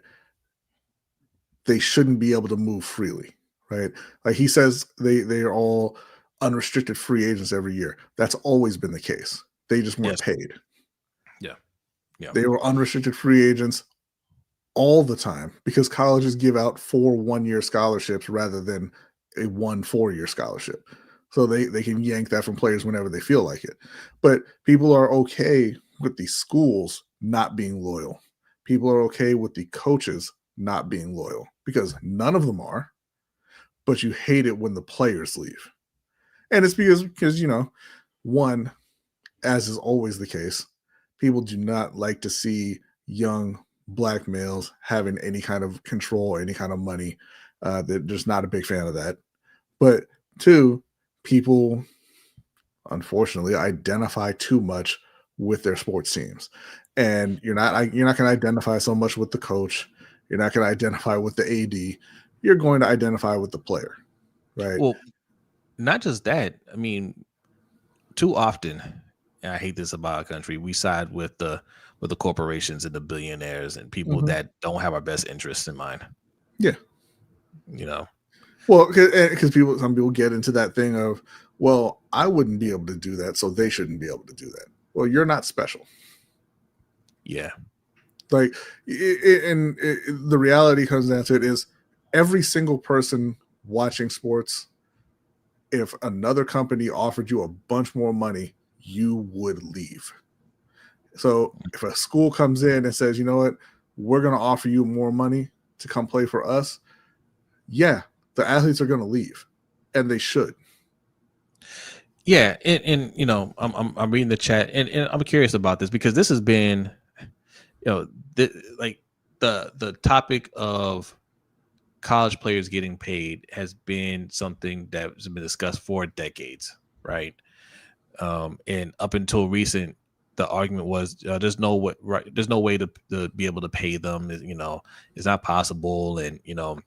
they shouldn't be able to move freely, right? Like he says, they are all unrestricted free agents every year. That's always been the case. They just weren't paid. Yeah. They were unrestricted free agents all the time because colleges give out 4 one-year scholarships rather than a 1 4-year scholarship. So they can yank that from players whenever they feel like it. But people are okay with the schools not being loyal. People are okay with the coaches not being loyal because none of them are, but you hate it when the players leave. And it's because one, as is always the case, people do not like to see young black males having any kind of control or any kind of money. They're just not a big fan of that. But 2, people unfortunately identify too much with their sports teams, and you're not going to identify so much with the coach. You're not going to identify with the AD. You're going to identify with the player, right? Well, not just that. I mean, too often, and I hate this about our country, we side with the corporations and the billionaires and people that don't have our best interests in mind. Yeah. Well, because some people get into that thing of, well, I wouldn't be able to do that, so they shouldn't be able to do that. Well, you're not special. Yeah. Like, the reality comes down to it is every single person watching sports, if another company offered you a bunch more money, you would leave. So if a school comes in and says, you know what, we're going to offer you more money to come play for us, yeah, the athletes are going to leave, and they should. Yeah, and you know, I'm reading the chat, and I'm curious about this because this has been, you know, the topic of college players getting paid has been something that's been discussed for decades, right? And up until recent, the argument was there's no way to be able to pay them. You know, it's not possible, and you know,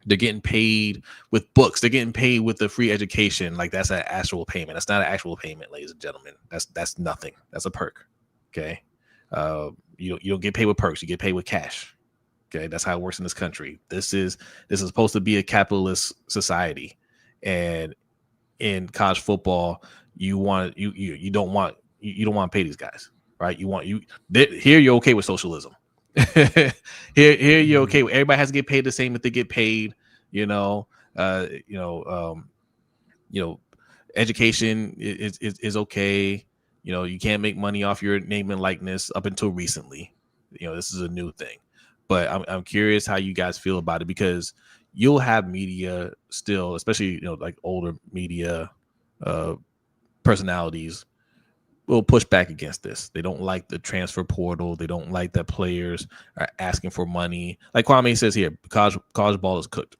they're getting paid with books. They're getting paid with the free education. Like that's an actual payment. That's not an actual payment, ladies and gentlemen. That's nothing. That's a perk. Okay. You don't get paid with perks. You get paid with cash. Okay. That's how it works in this country. This is supposed to be a capitalist society. And in college football, you don't want to pay these guys, right? Here you're okay with socialism. here you're okay with everybody has to get paid the same if they get paid, you know, education is okay. You know, you can't make money off your name and likeness up until recently. You know, this is a new thing. But I'm curious how you guys feel about it, because you'll have media still, especially, you know, like older media personalities will push back against this. They don't like the transfer portal. They don't like that players are asking for money. Like Kwame says here, college ball is cooked,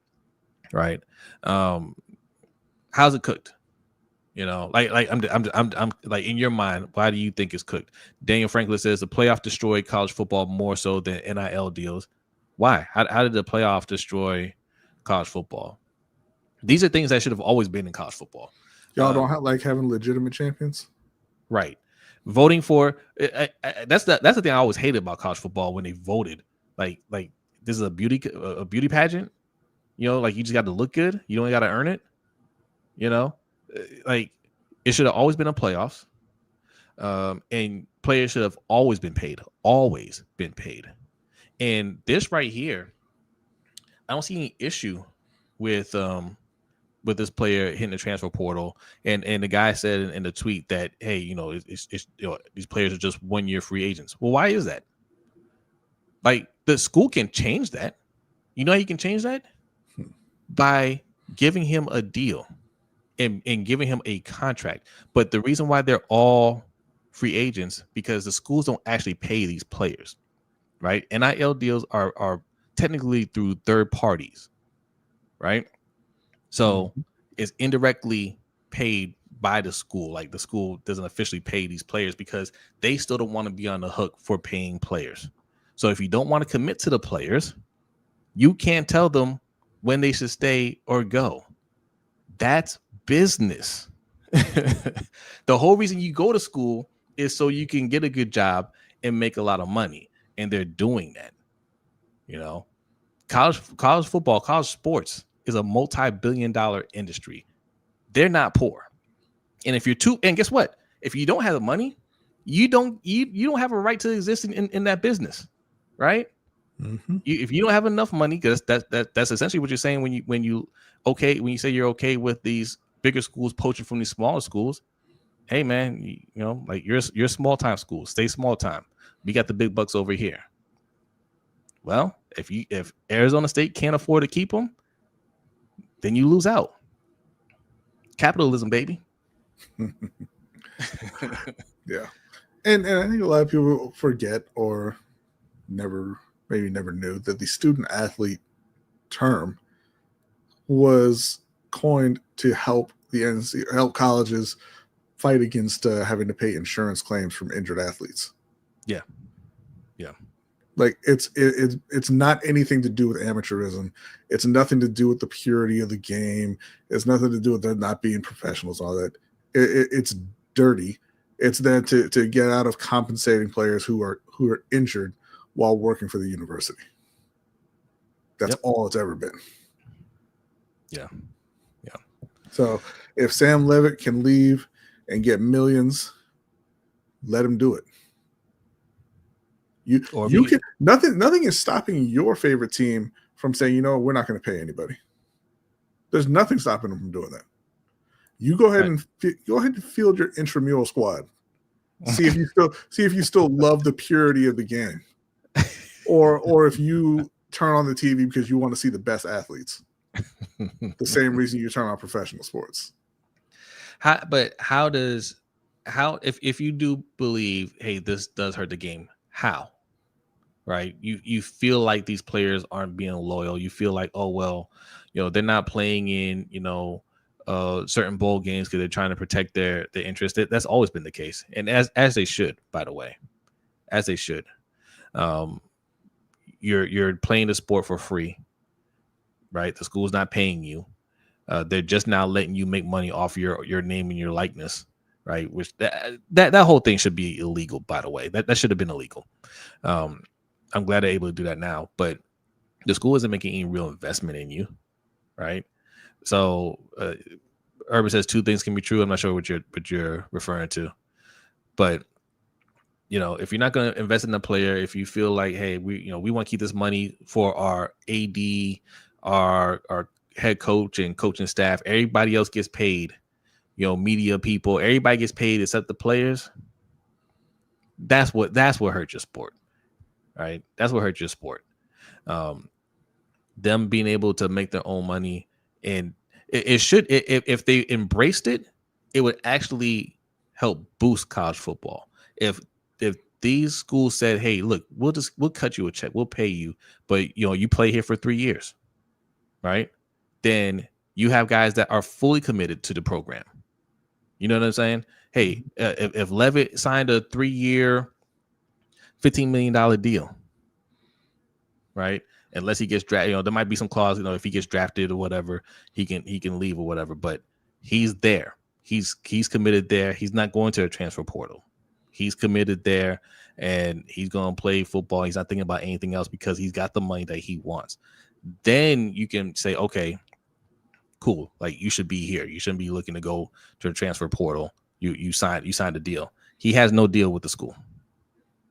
right? How's it cooked? You know, like I'm like, in your mind, why do you think it's cooked? Daniel Franklin says the playoff destroyed college football more so than NIL deals. Why? How did the playoff destroy college football? These are things that should have always been in college football. Y'all don't like having legitimate champions, right? Voting for that's the thing I always hated about college football, when they voted. Like this is a beauty pageant. You know, like you just got to look good. You don't got to earn it. You know, like it should have always been a playoffs, and players should have always been paid. And this right here, I don't see any issue with this player hitting the transfer portal. And the guy said in the tweet that, hey, you know, it's you know, these players are just 1 year free agents. Well, why is that? Like, the school can change that. You know how you can change that? By giving him a deal and giving him a contract. But the reason why they're all free agents, because the schools don't actually pay these players, right? NIL deals are technically through third parties, right? So it's indirectly paid by the school. Like, the school doesn't officially pay these players because they still don't want to be on the hook for paying players. So if you don't want to commit to the players, you can't tell them when they should stay or go. That's business. The whole reason you go to school is so you can get a good job and make a lot of money. And they're doing that. You know, college football, college sports is a multi-billion-dollar industry. They're not poor. And if you're and guess what? If you don't have the money, you don't have a right to exist in that business, right? Mm-hmm. If you don't have enough money, because that's essentially what you're saying when you say you're okay with these bigger schools poaching from these smaller schools. Hey man, you know, like you're a small time school, stay small time. We got the big bucks over here. Well, if Arizona State can't afford to keep them, then you lose out. Capitalism, baby. Yeah. And I think a lot of people forget or never knew that the student athlete term was coined to help help colleges fight against having to pay insurance claims from injured athletes. Yeah. Like it's not anything to do with amateurism. It's nothing to do with the purity of the game. It's nothing to do with them not being professionals. All that. It's dirty. It's there to get out of compensating players who are injured while working for the university. That's all it's ever been. Yeah. So if Sam Levitt can leave and get millions, let him do it. You can nothing is stopping your favorite team from saying, you know, we're not going to pay anybody. There's nothing stopping them from doing that. You go ahead and field your intramural squad. See if you still love the purity of the game, or if you turn on the TV because you want to see the best athletes. The same reason you turn on professional sports. If you do believe, hey, this does hurt the game, how? Right? You feel like these players aren't being loyal. You feel like, oh well, you know, they're not playing in, you know, certain bowl games because they're trying to protect their interest. That's always been the case, and as they should, by the way, as they should. You're playing the sport for free, right? The school's not paying you. They're just now letting you make money off your name and your likeness, right? Which that whole thing should be illegal, by the way. That should have been illegal. I'm glad they're able to do that now, but the school isn't making any real investment in you, right? So Urban says two things can be true. I'm not sure what you're referring to, but you know, if you're not going to invest in a player, if you feel like, hey, we want to keep this money for our AD, our head coach and coaching staff, everybody else gets paid, you know, media people, everybody gets paid except the players. That's what hurt your sport, right? That's what hurt your sport. Them being able to make their own money, and it should, if they embraced it, it would actually help boost college football. If these schools said, hey, look, we'll cut you a check, we'll pay you, but you know, you play here for 3 years, right? Then you have guys that are fully committed to the program. You know what I'm saying? Hey, if Levitt signed a 3-year, $15 million deal, right? Unless he gets drafted, you know, there might be some clause, you know, if he gets drafted or whatever, he can leave or whatever. But he's there. He's committed there. He's not going to a transfer portal. He's committed there, and he's going to play football. He's not thinking about anything else because he's got the money that he wants. Then you can say, okay, cool. Like, you should be here. You shouldn't be looking to go to a transfer portal. You signed a deal. He has no deal with the school.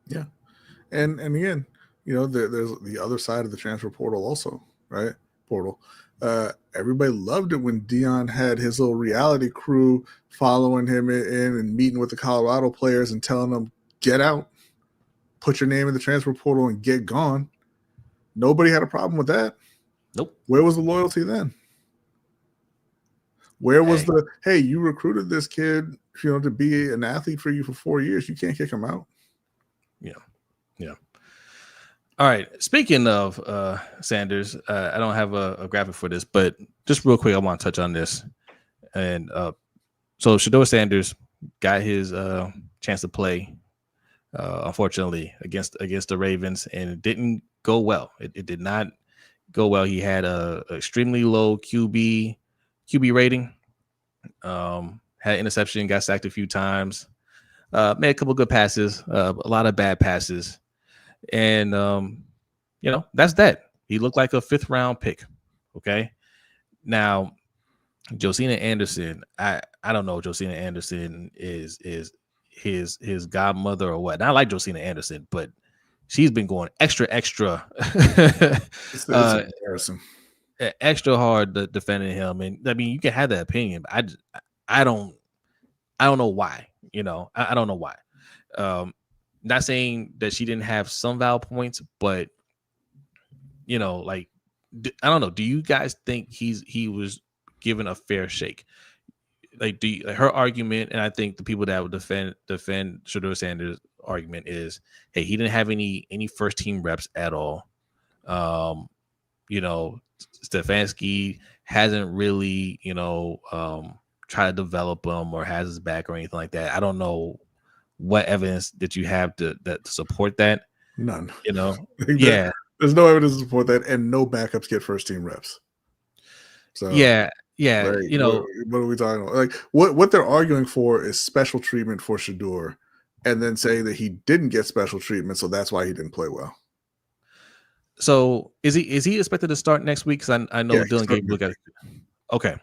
Yeah, and again, you know, there's the other side of the transfer portal also, right? Everybody loved it when Dion had his little reality crew following him in and meeting with the Colorado players and telling them, get out, put your name in the transfer portal and get gone. Nobody had a problem with that. Nope. Where was the loyalty then? Where was hey, you recruited this kid, you know, to be an athlete for you for 4 years. You can't kick him out. Yeah. All right. Speaking of Sanders, I don't have a graphic for this, but just real quick, I want to touch on this. And so Shedeur Sanders got his chance to play, unfortunately, against the Ravens, and it didn't go well. It did not go well. He had a extremely low QB rating. Had interception, got sacked a few times. Made a couple good passes, a lot of bad passes. And, you know, that's that. He looked like a 5th round pick. Okay. Now, Josina Anderson, I don't know if Josina Anderson is his godmother or what. And I like Josina Anderson, but she's been going extra It's embarrassing. Extra hard defending him. And I mean, you can have that opinion, but I don't know why. You know, I don't know why. Not saying that she didn't have some valid points, but you know, like, I don't know. Do you guys think he was given a fair shake? Like, her argument, and I think the people that would defend Shedeur Sanders' argument is, hey, he didn't have any first team reps at all. You know, Stefanski hasn't really, you know, tried to develop him or has his back or anything like that. I don't know what evidence that you have to support that. None. You know, yeah. There's no evidence to support that, and no backups get first team reps. So yeah. Like, you know, what are we talking about? Like, what they're arguing for is special treatment for Shedeur, and then saying that he didn't get special treatment, so that's why he didn't play well. So is he expected to start next week? Because I know Dylan gave a look at it. Okay.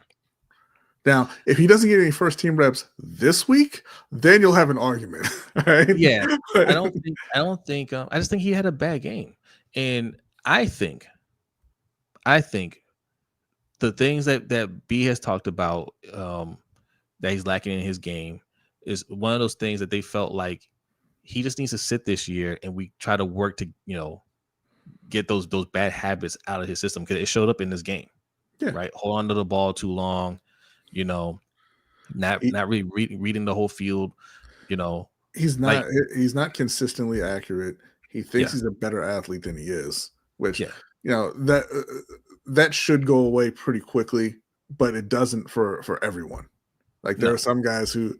Now, if he doesn't get any first team reps this week, then you'll have an argument, right? Yeah, I don't think. I just think he had a bad game, and I think I think the things that B has talked about that he's lacking in his game is one of those things that they felt like he just needs to sit this year, and we try to work to get those bad habits out of his system, because it showed up in this game. Yeah. Right, hold on to the ball too long, not really reading the whole field. He's not consistently accurate. He thinks he's a better athlete than he is, which that should go away pretty quickly, but it doesn't for everyone. Like there are some guys who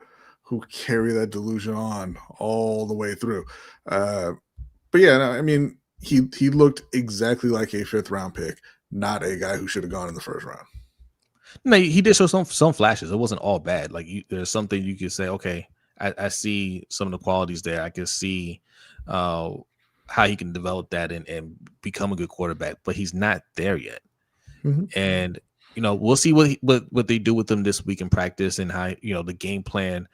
carry that delusion on all the way through. But yeah, no, I mean, he looked exactly like a 5th round pick, not a guy who should have gone in the 1st round. No, he did show some flashes. It wasn't all bad. Like there's something you could say, okay, I see some of the qualities there. I can see how he can develop that and become a good quarterback, but he's not there yet. Mm-hmm. And we'll see what they do with him this week in practice, and how the game plan.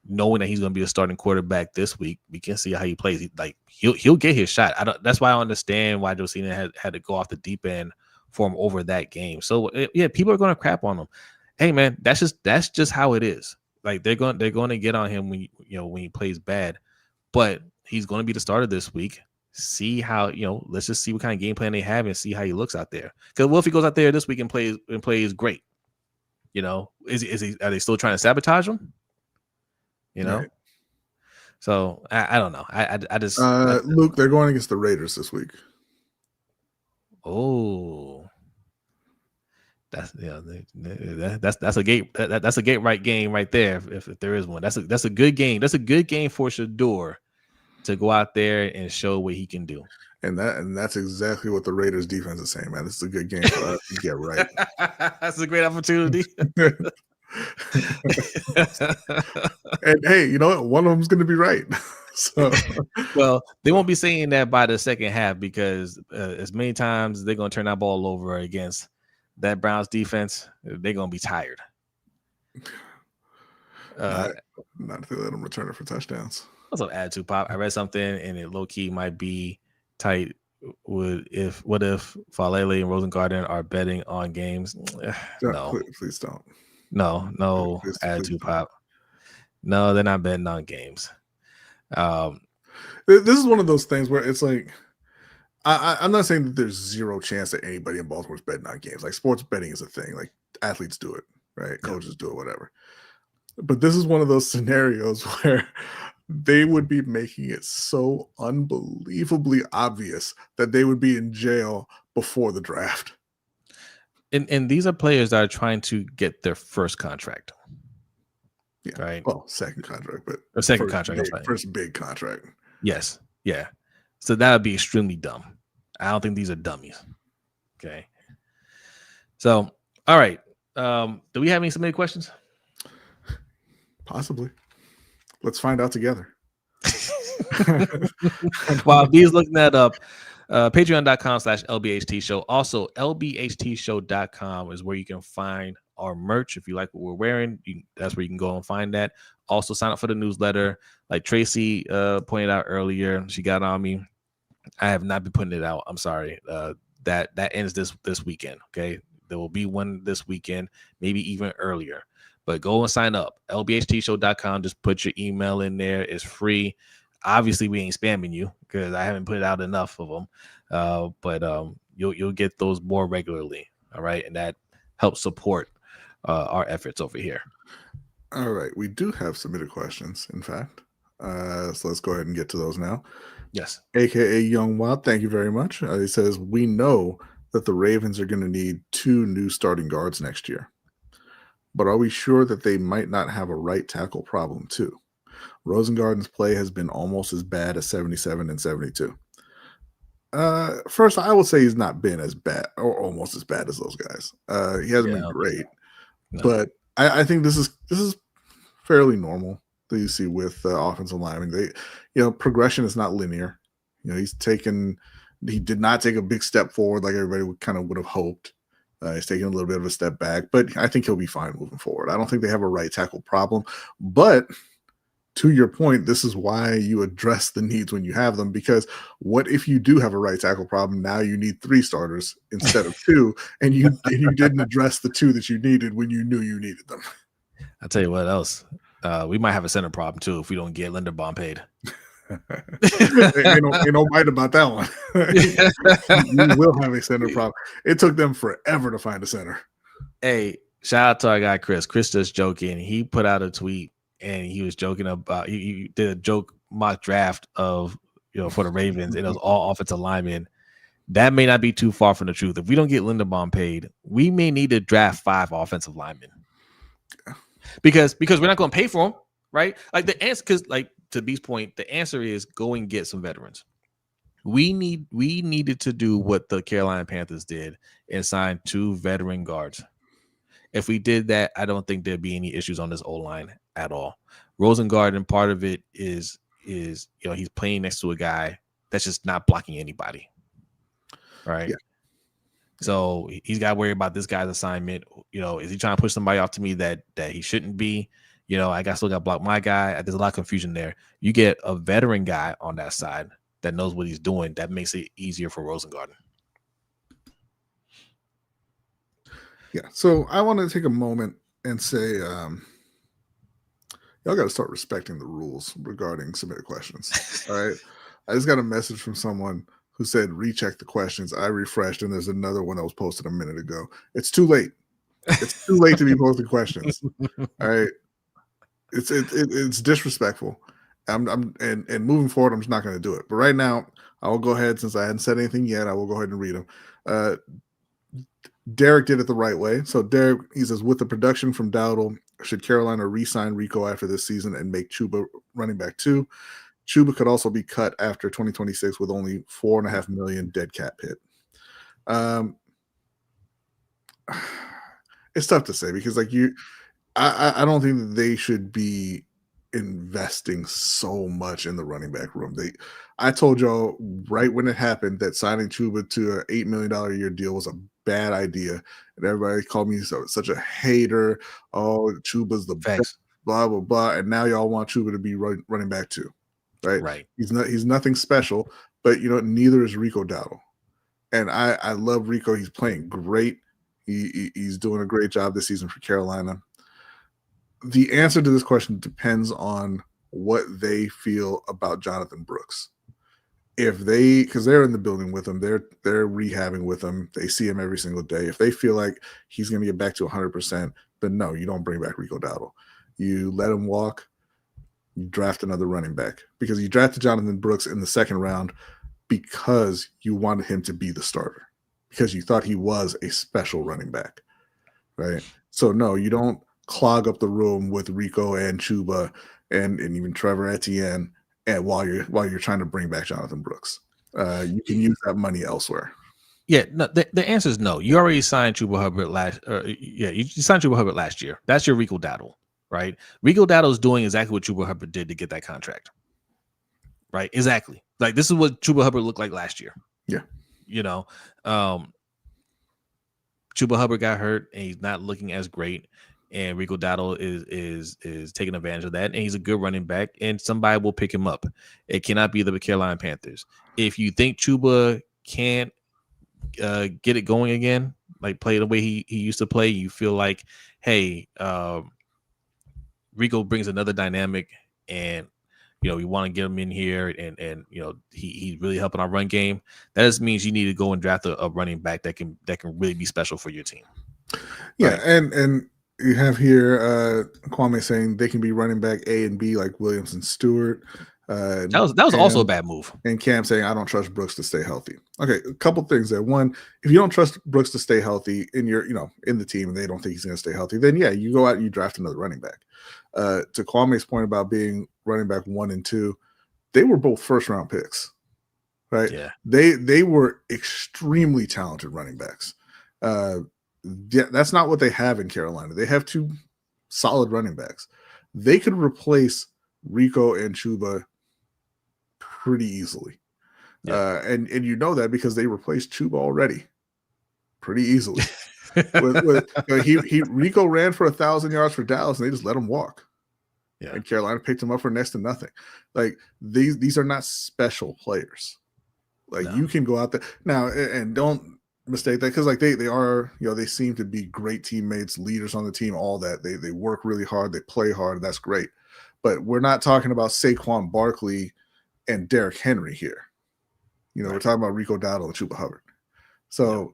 Knowing that he's going to be a starting quarterback this week, we can see how he plays. He'll get his shot. That's why I understand why Josina had to go off the deep end for him over that game. So yeah, people are going to crap on him. Hey man, that's just how it is. Like they're going to get on him when he plays bad, but he's going to be the starter this week. See how let's just see what kind of game plan they have and see how he looks out there. Because what if he goes out there this week and plays great? Are they still trying to sabotage him? Right. So I don't know. I just Luke, they're going against the Raiders this week. Oh, that's a gate. That's a gate right game right there. If there is one, that's a good game. That's a good game for Shedeur to go out there and show what he can do. And that's exactly what the Raiders defense is saying, man. This is a good game for us to get right. That's a great opportunity. And hey, you know what? One of them's going to be right. So, well, they won't be saying that by the second half, because as many times they're going to turn that ball over against that Browns defense, they're going to be tired. Not if they let them return it for touchdowns. What's up, attitude pop? I read something, and it low key might be tight. What if Falele and Rosengarten are betting on games? No, please don't. No, attitude pop. No, they're not betting on games. This is one of those things where it's like, I'm not saying that there's zero chance that anybody in Baltimore is betting on games. Like sports betting is a thing. Like athletes do it, right? Coaches do it, whatever. But this is one of those scenarios where they would be making it so unbelievably obvious that they would be in jail before the draft. And these are players that are trying to get their first contract. Yeah. Right. Well, second contract, but first big contract. Yes. Yeah. So that would be extremely dumb. I don't think these are dummies. Okay. So, all right. Do we have any submitted questions? Possibly. Let's find out together. While B is looking that up, patreon.com/LBHT Show. Also, LBHTShow.com is where you can find our merch. If you like what we're wearing, that's where you can go and find that. Also, sign up for the newsletter. Like Tracy pointed out earlier, she got on me. I have not been putting it out. I'm sorry. That ends this weekend. Okay. There will be one this weekend, maybe even earlier. But go and sign up. LBHTShow.com. Just put your email in there. It's free. Obviously, we ain't spamming you because I haven't put out enough of them. But you'll get those more regularly. All right. And that helps support our efforts over here. All right. We do have submitted questions, in fact. So let's go ahead and get to those now. Yes. AKA Young Wild, thank you very much. He says, we know that the Ravens are going to need 2 new starting guards next year. But are we sure that they might not have a right tackle problem too? Rosengarten's play has been almost as bad as 77 and 72. First, I would say he's not been as bad or almost as bad as those guys. He hasn't been great, but I think this is fairly normal that you see with offensive linemen. Progression is not linear. He did not take a big step forward like everybody would have hoped. He's taking a little bit of a step back, but I think he'll be fine moving forward. I don't think they have a right tackle problem, but to your point, this is why you address the needs when you have them, because what if you do have a right tackle problem? Now you need 3 starters instead of 2, and you didn't address the 2 that you needed when you knew you needed them. I'll tell you what else. We might have a center problem too if we don't get Linderbaum paid. ain't no fight about that one. You will have a center problem. It took them forever to find a center. Hey, shout out to our guy Chris. Chris just joking. He put out a tweet and he was joking about he did a joke mock draft of for the Ravens, and it was all offensive linemen. That may not be too far from the truth. If we don't get Linderbaum paid, we may need to draft 5 offensive linemen. Because we're not going to pay for them, right? Like the answer, because like to B's point, the answer is go and get some veterans. We needed to do what the Carolina Panthers did and sign 2 veteran guards. If we did that, I don't think there'd be any issues on this O-line at all. Rosengarten, part of it is he's playing next to a guy that's just not blocking anybody. Right. Yeah. So he's got to worry about this guy's assignment. Is he trying to push somebody off to me that he shouldn't be? I still got to block my guy. There's a lot of confusion there. You get a veteran guy on that side that knows what he's doing. That makes it easier for Rosengarten. Yeah. So I want to take a moment and say, y'all got to start respecting the rules regarding submitted questions. All right. I just got a message from someone who said recheck the questions. I refreshed, and there's another one that was posted a minute ago. It's too late. It's too late to be posting questions. All right. It's disrespectful. And moving forward, I'm just not going to do it. But right now, I will go ahead, since I hadn't said anything yet, I will go ahead and read them. Derek did it the right way. So Derek, he says, with the production from Dowdle, should Carolina re-sign Rico after this season and make Chuba running back 2? Chuba could also be cut after 2026 with only $4.5 million dead cap hit. It's tough to say because I don't think that they should be investing so much in the running back room. I told y'all right when it happened that signing Chuba to an $8 million a year deal was a bad idea, and everybody called me such a hater. Oh, Chuba's the best, blah blah blah, and now y'all want Chuba to be running back 2. Right. He's nothing special, but neither is Rico Dowdle. And I love Rico. He's playing great. He's doing a great job this season for Carolina. The answer to this question depends on what they feel about Jonathan Brooks. Because they're in the building with him, they're rehabbing with him. They see him every single day. If they feel like he's going to get back to 100%, then no, you don't bring back Rico Dowdle. You let him walk. You draft another running back, because you drafted Jonathan Brooks in the 2nd round because you wanted him to be the starter, because you thought he was a special running back, right? So no, you don't clog up the room with Rico and Chuba and even Trevor Etienne, and while you're trying to bring back Jonathan Brooks. You can use that money elsewhere. Yeah, no, the answer is no. You already signed Chuba Hubbard you signed Chuba Hubbard last year. That's your Rico Dowdle. Right, Rico Dowdle is doing exactly what Chuba Hubbard did to get that contract. Right, exactly. Like this is what Chuba Hubbard looked like last year. Yeah, Chuba Hubbard got hurt and he's not looking as great, and Rico Dowdle is taking advantage of that, and he's a good running back, and somebody will pick him up. It cannot be the Carolina Panthers. If you think Chuba can't get it going again, like play the way he used to play, you feel like, hey, Rico brings another dynamic, and we want to get him in here, and he's really helping our run game. That just means you need to go and draft a running back that can really be special for your team. Yeah, right. And you have here Kwame saying they can be running back A and B like Williams and Stewart. That was also a bad move. And Cam saying, I don't trust Brooks to stay healthy. Okay, a couple things there. One, if you don't trust Brooks to stay healthy in in the team, and they don't think he's going to stay healthy, then yeah, you go out and you draft another running back. To Kwame's point about being running back 1 and 2, they were both 1st-round picks, right? Yeah, they were extremely talented running backs. That's not what they have in Carolina. They have 2 solid running backs. They could replace Rico and Chuba pretty easily. Yeah. And you know that because they replaced Chuba already pretty easily. Rico ran for 1,000 yards for Dallas, and they just let him walk. and Carolina picked him up for next to nothing. Like these are not special players. Like you can go out there now and don't mistake that, because like they are, they seem to be great teammates, leaders on the team, all that. They work really hard, they play hard, and that's great. But we're not talking about Saquon Barkley and Derrick Henry here. We're talking about Rico Dowdle and Chuba Hubbard. So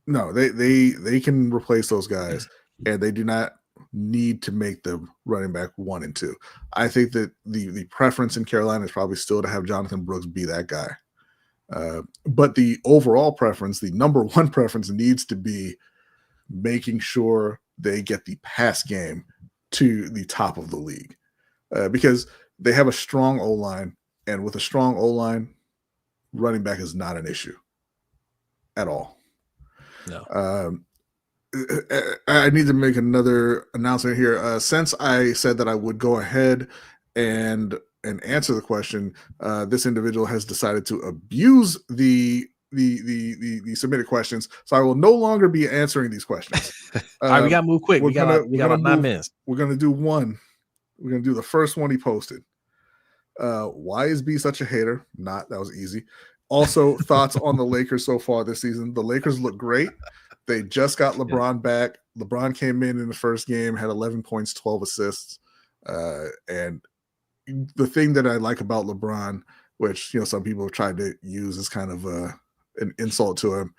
no, they can replace those guys, and they do not need to make them running back 1 and 2. I think that the preference in Carolina is probably still to have Jonathan Brooks be that guy. But the overall preference, the number 1 preference, needs to be making sure they get the pass game to the top of the league, because they have a strong O-line, and with a strong O-line, running back is not an issue at all. No. I need to make another announcement here. Since I said that I would go ahead and answer the question, this individual has decided to abuse the submitted questions, so I will no longer be answering these questions. All right, we gotta move quick. We got about 9 minutes. We're gonna do one. We're gonna do the first one he posted. Why is B such a hater? That was easy. Also, thoughts on the Lakers so far this season. The Lakers look great. They just got LeBron back. LeBron came in the first game, had 11 points, 12 assists. And the thing that I like about LeBron, which some people have tried to use as kind of an insult to him,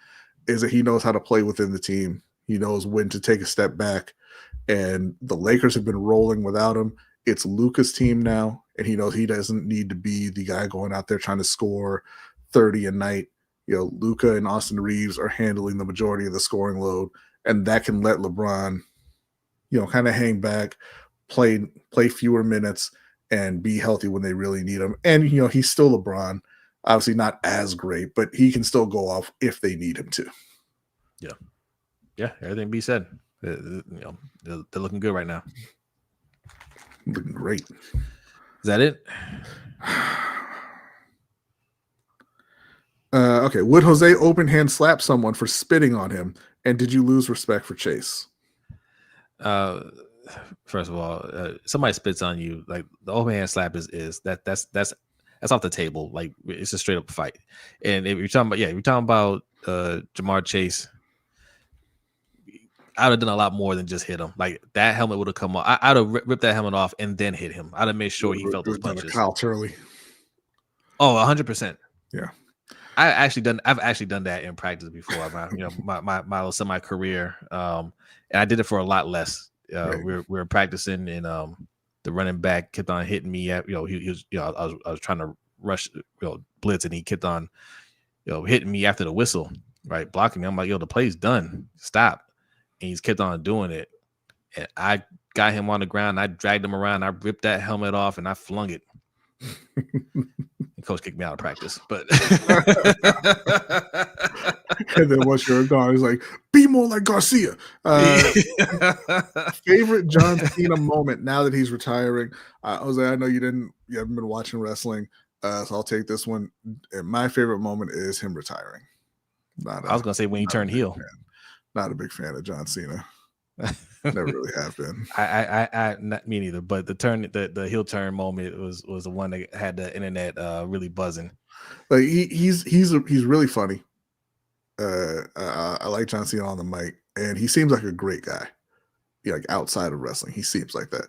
is that he knows how to play within the team. He knows when to take a step back. And the Lakers have been rolling without him. It's Luka's team now, and he knows he doesn't need to be the guy going out there trying to score 30 a night. Luka and Austin Reeves are handling the majority of the scoring load, and that can let LeBron, kind of hang back, play fewer minutes, and be healthy when they really need him. And he's still LeBron, obviously not as great, but he can still go off if they need him to. Yeah, everything B said. They're looking good right now. Looking great. Is that it? Okay. Would Jose open hand slap someone for spitting on him? And did you lose respect for Chase? First of all, somebody spits on you, like the open hand slap is that's off the table. Like it's a straight up fight. And if you're talking about Jamar Chase, I'd have done a lot more than just hit him. Like that helmet would have come off. I'd have ripped that helmet off and then hit him. I'd have made sure he felt those punches. Kyle Turley. Oh, 100%. Yeah. I've actually done that in practice before. My semi-career, and I did it for a lot less. Right. We were practicing, and the running back kept on hitting me. He was, I was trying to rush, blitz, and he kept on, hitting me after the whistle, right, blocking me. I'm like, the play's done, stop, and he's kept on doing it, and I got him on the ground. I dragged him around. I ripped that helmet off, and I flung it. Coach kicked me out of practice, but and then once you're gone, he's like, be more like Garcia. Favorite John Cena moment now that he's retiring? Jose, I know you haven't been watching wrestling, so I'll take this one. And my favorite moment is him retiring. I was gonna say when he turned heel. Not a big fan of John Cena. Never really have been. I not me neither. But the heel turn moment was the one that had the internet really buzzing. Like he's really funny. I like John Cena on the mic, and he seems like a great guy. Like outside of wrestling, he seems like that.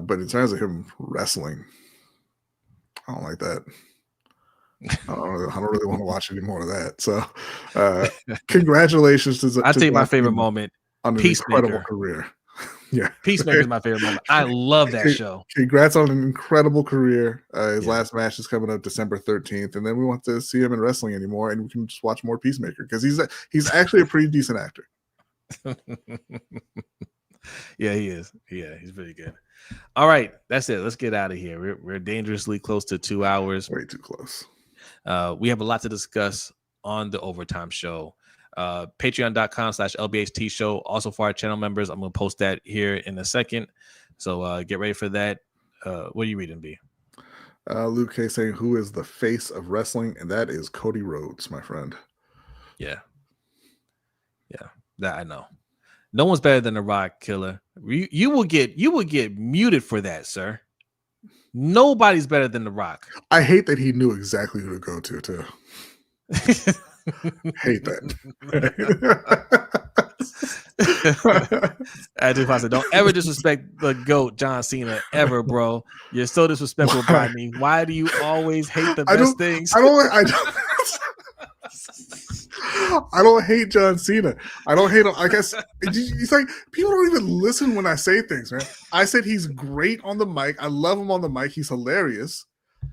But in terms of him wrestling, I don't like that. I don't really want to watch any more of that. So, congratulations to. I'll tell you my favorite moment. On an incredible career. Yeah. Peacemaker is my favorite moment. I love that show. Congrats on an incredible career. His last match is coming up December 13th, and then we want to see him in wrestling anymore, and we can just watch more Peacemaker because he's actually a pretty decent actor. Yeah, he is. Yeah, he's pretty good. All right, that's it. Let's get out of here. We're dangerously close to 2 hours. Way too close. We have a lot to discuss on the Overtime Show. Patreon.com/LBHT Show. Also for our channel members, I'm going to post that here in a second. So get ready for that. What are you reading, B? Luke K saying, who is the face of wrestling? And that is Cody Rhodes, my friend. Yeah. That I know. No one's better than the Rock Killer. You will get muted for that, sir. Nobody's better than The Rock. I hate that he knew exactly who to go to too. Hate that. I do. I said, don't ever disrespect the GOAT, John Cena, ever, bro. You're so disrespectful, Brodny. Why do you always hate the best things? I don't hate John Cena. I don't hate him. I guess it's like people don't even listen when I say things, man. I said he's great on the mic. I love him on the mic. He's hilarious.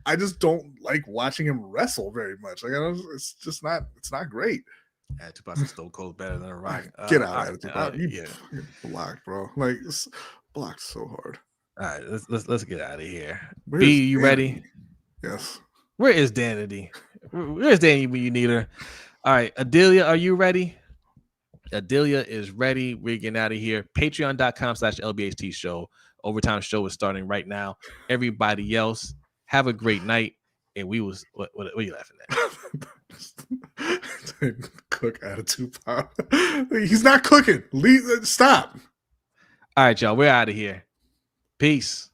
I just don't like watching him wrestle very much. Like it's just not. It's not great. Tupac said Stone Cold better than The Rock. Get out of Tupac. Yeah. Blocked, bro. Like it's blocked so hard. All right, let's get out of here. Where's B, you Danity? ready? Yes. Where is Danity? Where's Danny when you need her? All right, Adelia, are you ready? Adelia is ready. We're getting out of here. Patreon.com/LBHT Show. Overtime show is starting right now. Everybody else, have a great night. And we was what are you laughing at? Cook attitude pop. He's not cooking. Stop. All right, y'all. We're out of here. Peace.